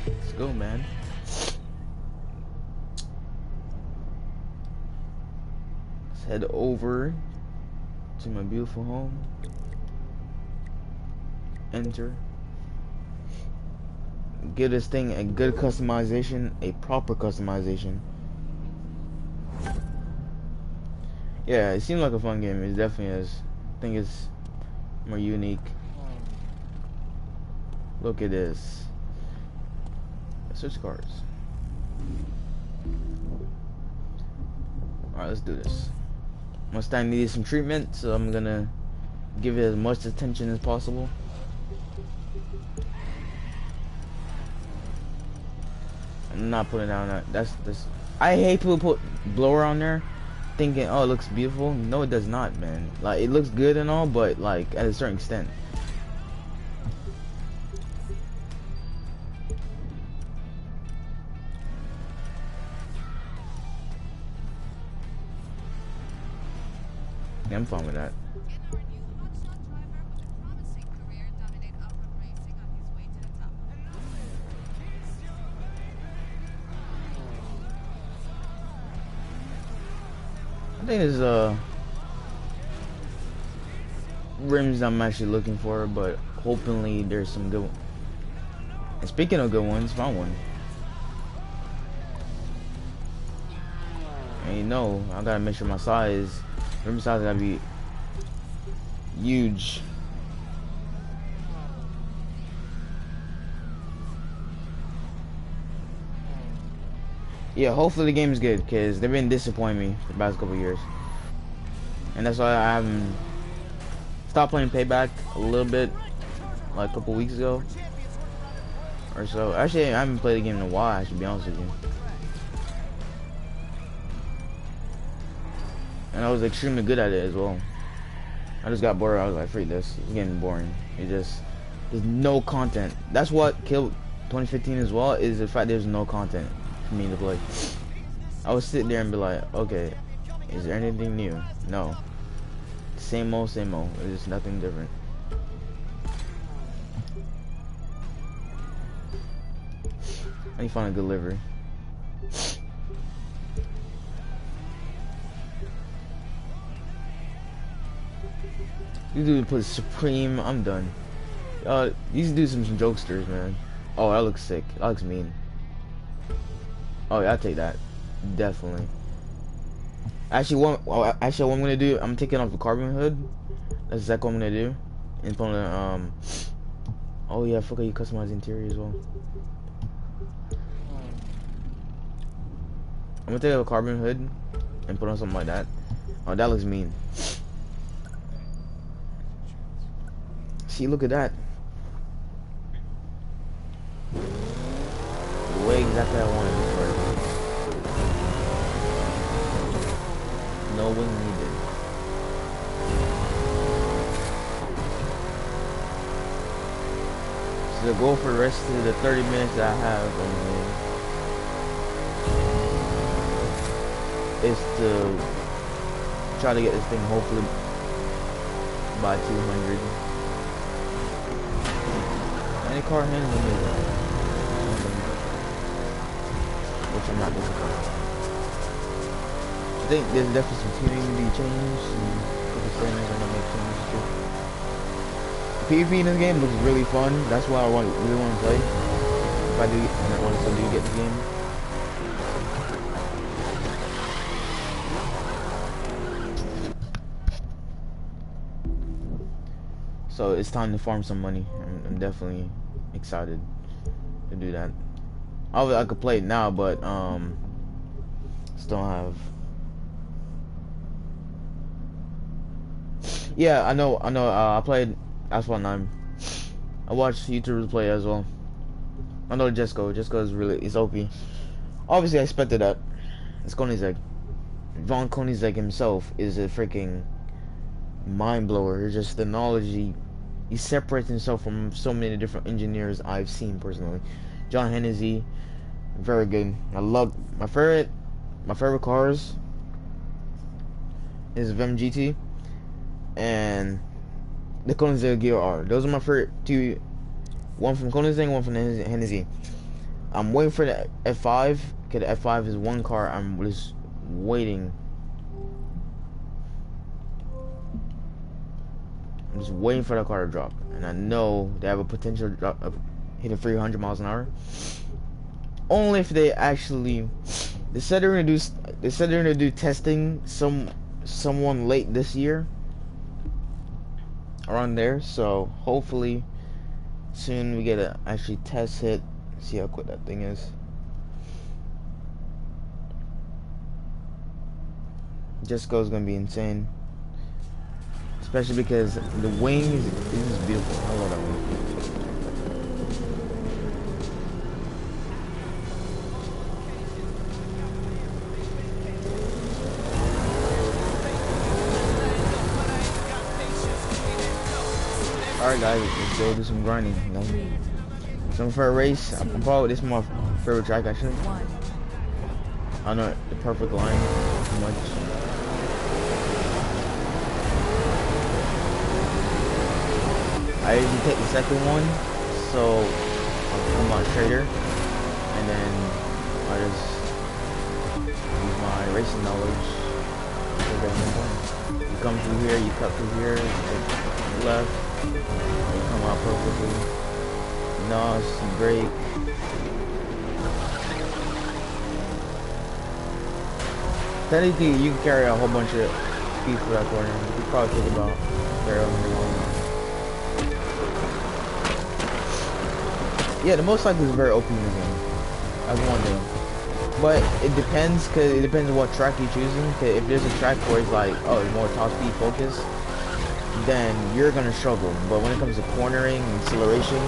S1: Let's go, man. Let's head over to my beautiful home. Enter. Give this thing a good customization, a proper customization. Yeah, it seems like a fun game. It definitely is. I think it's more unique. Look at this. Switch cards. Alright, let's do this. Mustang needed some treatment, so I'm gonna give it as much attention as possible. I'm not putting down that. That's I hate people put blower on there thinking, oh, it looks beautiful. No, it does not, man. Like, it looks good and all, but like at a certain extent. Yeah, I'm fine with that. I think there's rims I'm actually looking for, but hopefully there's some good. And speaking of good ones, found one. And you know, I gotta make sure my size, rim size gotta be huge. Yeah, hopefully the game is good, because they've been disappointing me for the past couple years. And that's why I haven't stopped playing Payback a little bit, like a couple weeks ago. Or so. Actually, I haven't played the game in a while, I should be honest with you. And I was extremely good at it as well. I just got bored. I was like, freak this. It's getting boring. There's no content. That's what killed 2015 as well, is the fact there's no content for me to play. I would sit there and be like, okay, is there anything new? No. Same old, same old. There's nothing different. I need to find a good livery. You do put Supreme, I'm done. You should do some jokesters, man. Oh, that looks sick. That looks mean. Oh, yeah, I'll take that. Definitely. Actually, what I'm gonna do, I'm taking off the carbon hood. That's exactly what I'm gonna do. And put on oh yeah, I forgot you customize the interior as well. I'm gonna take off a carbon hood and put on something like that. Oh, that looks mean. See, look at that. The way exactly I wanted it. No wing needed. So the goal for the rest of the 30 minutes that I have on the game is to try to get this thing hopefully by 200. Any car handling me, which I'm not disappointed. I think there's definitely some tuning to be changed, and a couple things I'm gonna make changes to. PvP in this game looks really fun. That's why I really want to play. If I do, and I want to do get the game. So it's time to farm some money. I'm definitely excited to do that. Obviously, I could play it now, but still don't have. Yeah, I know. I played Asphalt 9. I watched YouTubers play as well. I know Jesco. Jesco is it's OP. Obviously, I expected that. It's Koenigsegg. Von Koenigsegg himself is a freaking mind blower. It's just the knowledge he separates himself from so many different engineers I've seen personally. John Hennessy, very good. I love my favorite cars is Vem GT and the Koenigsegg Gear R. Those are my favorite two. One from Koenigsegg, one from Hennessy. I'm waiting for the F5, because the F5 is one car I'm just waiting. I'm just waiting for that car to drop, and I know they have a potential drop of hitting 300 miles an hour. Only if they actually, they said they're gonna do testing someone late this year, around there. So hopefully soon we get a actually test hit, see how quick that thing is. Jesco's gonna be insane. Especially because the wing is just beautiful. I love that wing. Alright guys, let's go do some grinding. You know? So for a race, this is my favorite track actually. I know the perfect line too much. I usually take the second one, so I'll come out trader, and then I just use my racing knowledge. You come through here, you cut through here, you take left, you come out perfectly. Nos, you brake. Technically, you can carry a whole bunch of speed through that corner. You could probably take about yeah, the motorcycle is very open using. That's one thing. But it depends, cause it depends on what track you're choosing. Cause if there's a track where it's like, oh, it's more top speed focus, then you're gonna struggle. But when it comes to cornering and acceleration,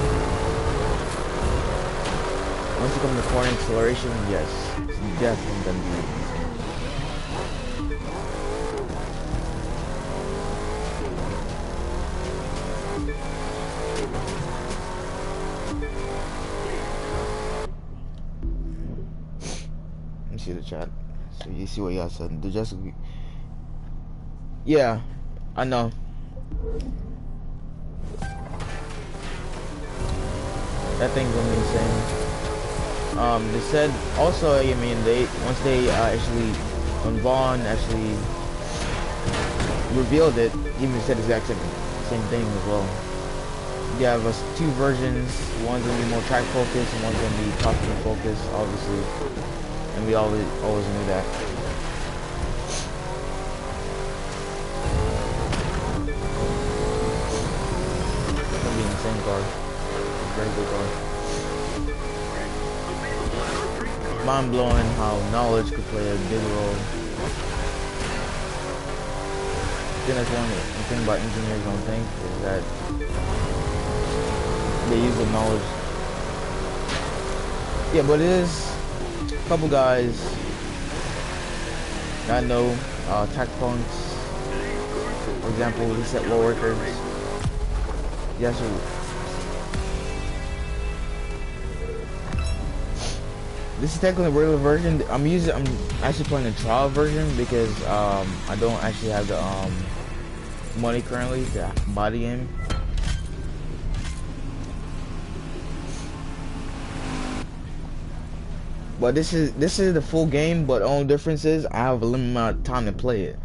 S1: once you come to cornering acceleration, yes, it's definitely gonna be easy. See the chat, so you see what y'all said. The just, yeah, I know. That thing's gonna be insane. They said also, I mean, once they actually, when Vaughn actually revealed it, even said the exact same thing as well. You have two versions. One's gonna be more track focused, and one's gonna be top speed focused, obviously. And we always knew that. It's gonna be an insane car. Very good car. Mind blowing how knowledge could play a big role. I think that's one thing about engineers don't think is that they use the knowledge. Yeah, but it is a couple guys I know, tech punks, for example, reset low workers. Yes, sir. This is technically a regular version. I'm actually playing a trial version because I don't actually have the money currently to buy the game. But this is the full game, but the only difference is I have a limited amount of time to play it.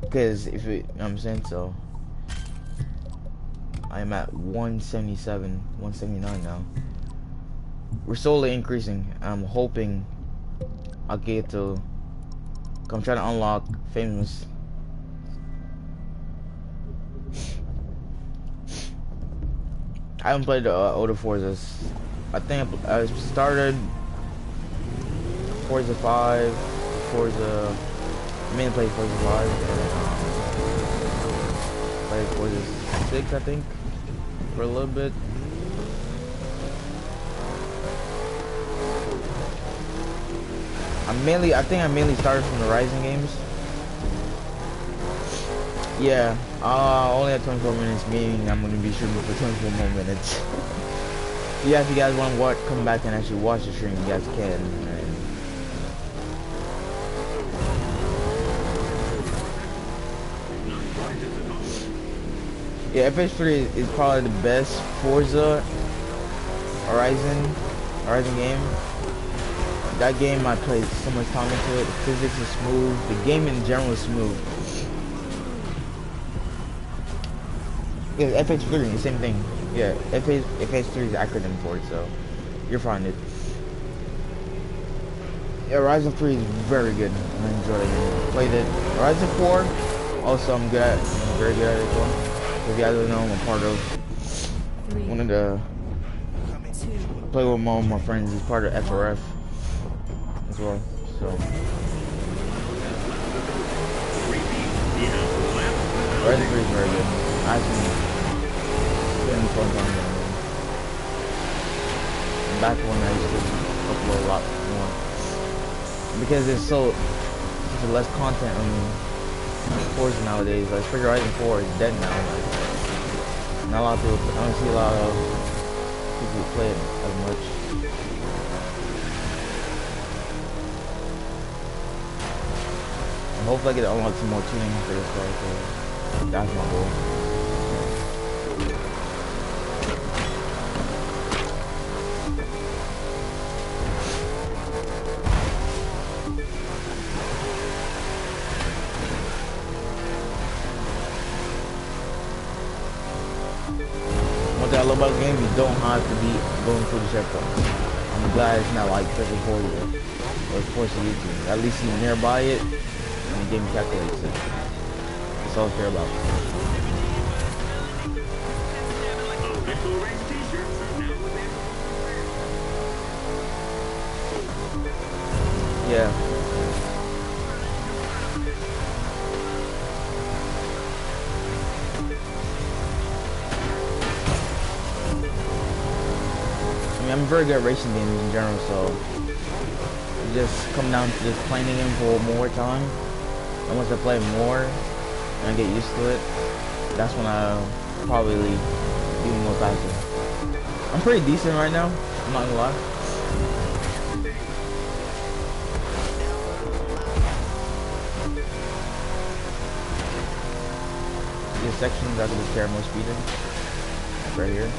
S1: Because if it, you know what I'm saying, so I'm at 177, 179 now. We're slowly increasing. I'm hoping I'll get to. I'm trying to unlock famous. I haven't played the older Forzas. I think I started Forza 5, Forza. I mainly played Forza 5, and played Forza 6, I think, for a little bit. I think I mainly started from the Rising games. Yeah, only at 24 minutes, meaning I'm gonna be shooting for 24 more minutes. Yeah, if you guys want to come back and actually watch the stream, you guys can. Yeah, FX3 is probably the best Forza Horizon game. That game I played so much time into it. The physics is smooth. The game in general is smooth. Yeah, FX3, the same thing. Yeah, FX3 is the acronym for it, so you'll find it. Yeah, Horizon 3 is very good. I enjoyed it. Played it. Horizon 4, also I'm very good at it as well. If you guys don't know, I'm a part of one of the play with one of my friends. He's part of FRF as well. So Horizon 3 is very good. I actually spend fun time there. Back when I used to upload a lot more because it's such a less content on Forza nowadays. Like Horizon 4 is dead now. Like, not a lot of people. I don't see a lot of people who play it as much. And hopefully I get to unlock some more tuning for this guy. That's my goal. I love about the game, you don't have to be going through the checkpoints. I'm glad it's not like perfect for you, or forcing you to. At least you're nearby it, and the game calculates it. That's all I care about.
S7: Official race t-shirts are now available for
S1: Yeah. I mean, I'm very good at racing games in general, so it just come down to just playing the game for more time. And once I play more and I get used to it, that's when I'll probably be more faster. I'm pretty decent right now, I'm not gonna lie. These sections I can just carry more speed in. Right here.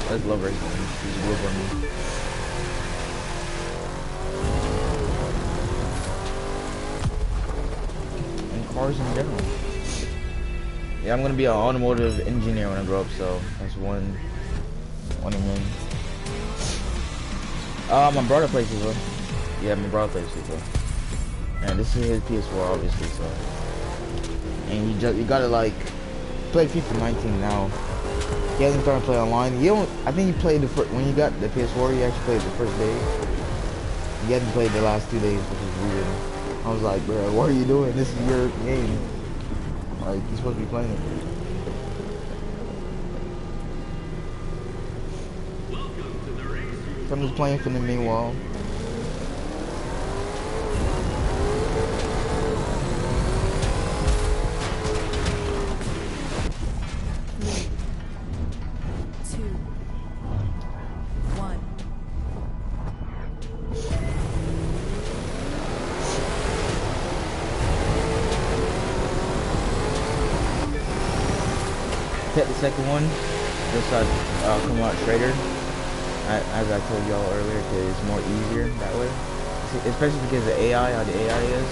S1: I just love racing. It's good for me. And cars in general. Yeah, I'm gonna be an automotive engineer when I grow up, so that's one of them. My brother plays FIFA. Yeah, my brother plays FIFA. And this is his PS4, obviously, so. And you gotta like play FIFA 19 now. He hasn't started to play online. I think he played when he got the PS4. He actually played the first day. He hadn't played the last 2 days, which is weird. I was like, bro, what are you doing? This is your game. Like, you're supposed to be playing it. So I'm just playing for the meanwhile. Hit the second one, just come out straighter, as I told y'all earlier, because it's more easier that way. Especially because the AI, how the AI is,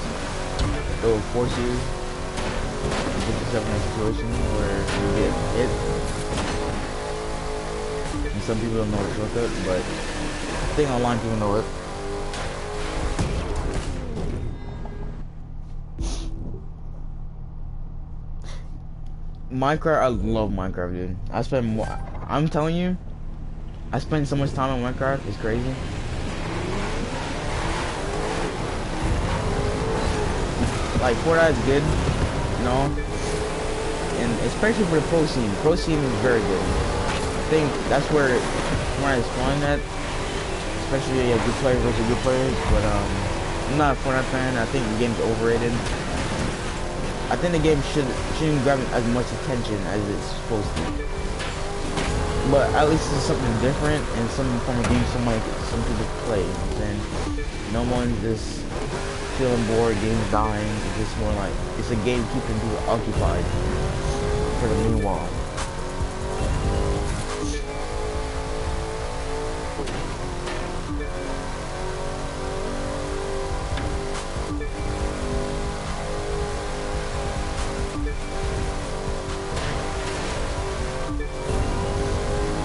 S1: it will force you to put yourself in a situation where you get hit. And some people don't know the shortcut, but I think online people know it. Minecraft, I love Minecraft, dude. I'm telling you, I spend so much time on Minecraft, it's crazy. Like, Fortnite is good, you know, and especially for the pro scene. Pro scene is very good. I think that's where Fortnite is fun at, especially good players versus good players, but I'm not a Fortnite fan. I think the game's overrated. I think the game shouldn't grab as much attention as it's supposed to. But at least it's something different and some form of game some people play. And no one's just feeling bored, games dying. It's just more like it's a game keeping people occupied for the meanwhile.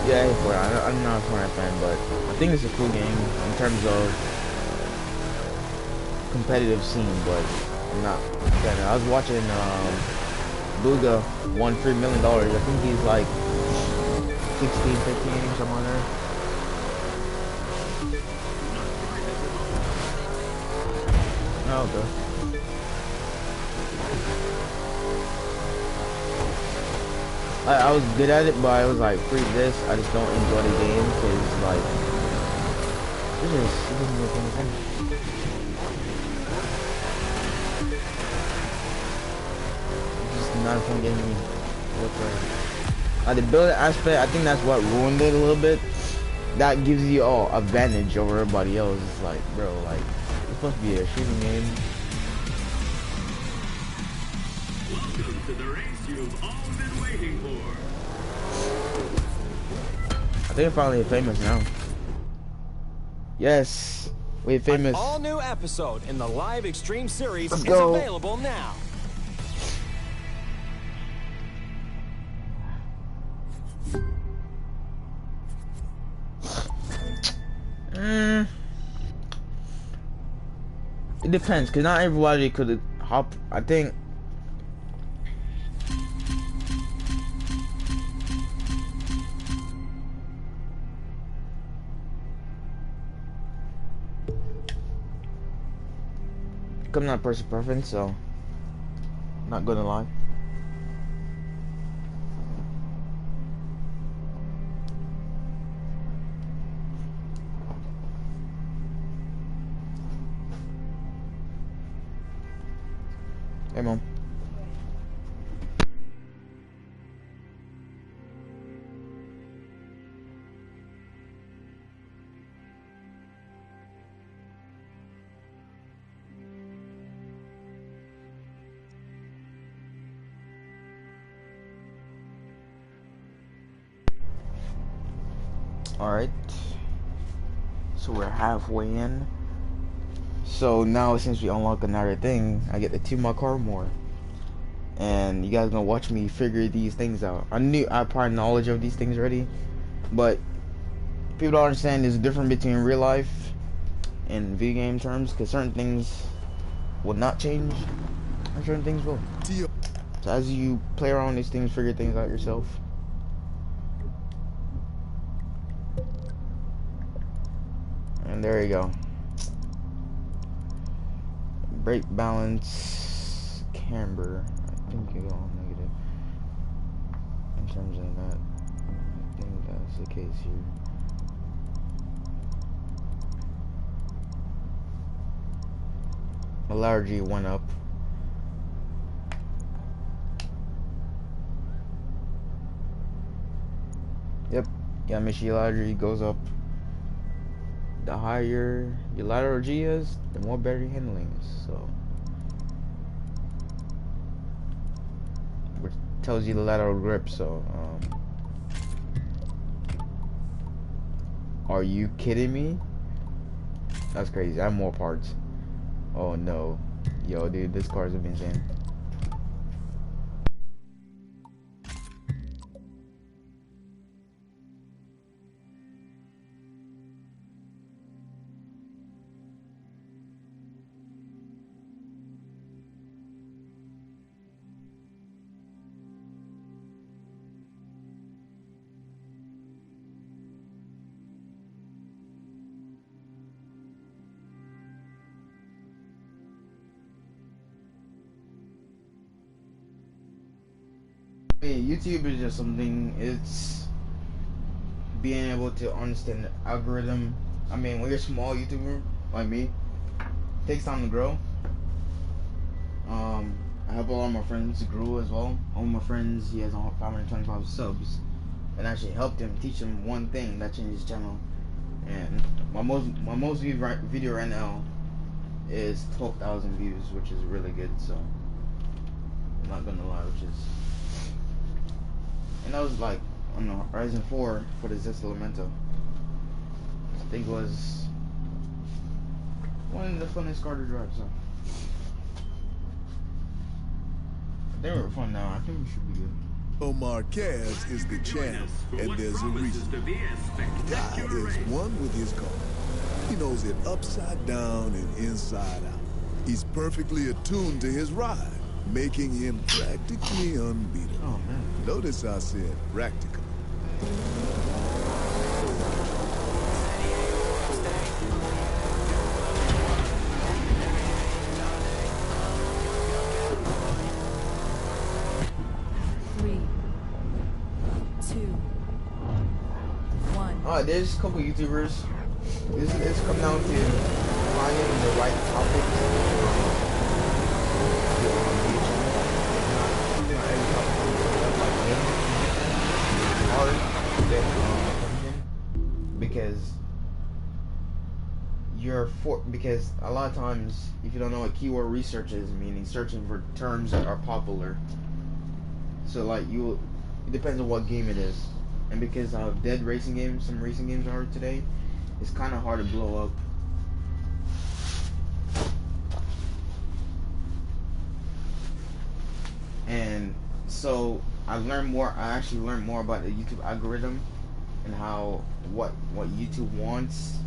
S1: Yeah, I'm not a Fortnite fan, but I think it's a cool game in terms of competitive scene, but I'm not a fan. I was watching Booga won $3 million. I think he's like 16, 15, somewhere there. Oh, okay. I was good at it, but I was like, free this. I just don't enjoy the game because like it doesn't make any sense. It's just not a fun game to me whatsoever. The building aspect, I think that's what ruined it a little bit. That gives you all advantage over everybody else. It's like, bro, like it's supposed to be a shooting game.
S7: Welcome to the race you've all been waiting for.
S1: I think I'm finally famous now. Yes. Wait,
S8: An
S1: famous.
S8: all-new episode in the live Extreme series
S1: Let's
S8: is
S1: go.
S8: available now.
S1: It depends, cause not everybody could hop. I think. I'm not person preference, so not gonna lie. Hey, Mom. Alright. So we're halfway in. So now since we unlock another thing, I get to tune my car more. And you guys gonna watch me figure these things out. I had prior knowledge of these things already, but people don't understand there's a difference between real life and video game terms, because certain things will not change and certain things will. So as you play around with these things, figure things out yourself. And there you go. Brake balance, camber. I think you go on negative in terms of that. I think that's the case here. Allergy went up. Yep, yeah, make sure your allergy goes up. The higher your lateral G is, the more better your handling is. So, which tells you the lateral grip. So, are you kidding me? That's crazy. I have more parts. Oh no, yo, dude, this car's insane. YouTube is just something, it's being able to understand the algorithm. I mean, when you're a small YouTuber like me, it takes time to grow. I help a lot of my friends grow as well. All my friends, he has 525 subs, and actually helped him, teach him one thing that changed his channel. And my most viewed video right now is 12,000 views, which is really good. So I'm not gonna lie, which is. And that was like on the Horizon 4 for the Zest Elemento. I think it was one of the funnest car to drive, so. They were fun now. I think we should be good.
S3: Marquez is the champ, and there's a reason. God is one with his car. He knows it upside down and inside out. He's perfectly attuned to his ride, making him practically unbeatable.
S1: Oh man.
S3: Notice I said practical.
S1: There's a couple YouTubers. It's come down to finding the right topics. Because a lot of times, if you don't know what keyword research is, meaning searching for terms that are popular. So like it depends on what game it is. And because of dead racing games, some racing games are today, it's kind of hard to blow up so I actually learned more about the YouTube algorithm and how what YouTube wants.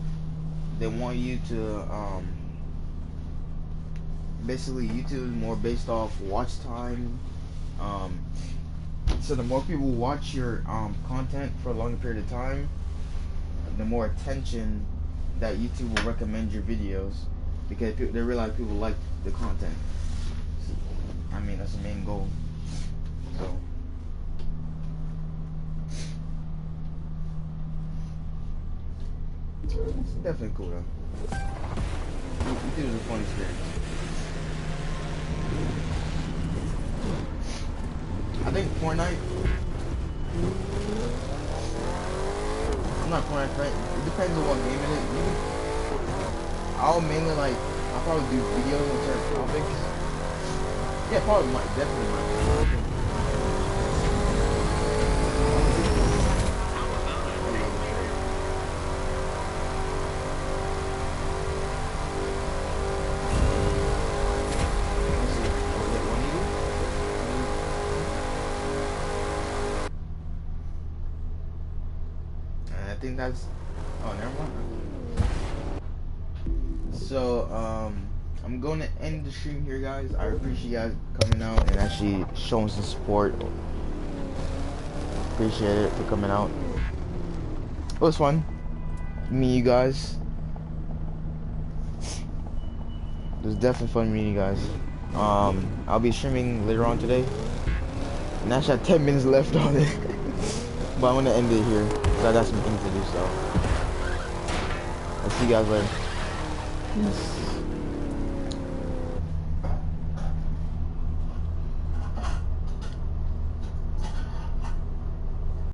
S1: They want you to basically YouTube is more based off watch time. So the more people watch your content for a longer period of time, the more attention that YouTube will recommend your videos, because they realize people like the content. So, I mean, that's the main goal. So it's definitely cool though. YouTube is a fun experience. I think Fortnite. I'm not Fortnite fan. It depends on what game it is. I'll mainly I'll probably do videos on certain topics. Yeah, probably might, definitely might. I think that's, oh, never mind. So I'm going to end the stream here, guys. I appreciate you guys coming out and actually showing some support. Appreciate it for coming out. It was fun meeting you guys. It was definitely fun meeting you guys. I'll be streaming later on today, and I actually have 10 minutes left on it. But I'm gonna end it here because I got some things to do. So I'll see you guys later. Peace.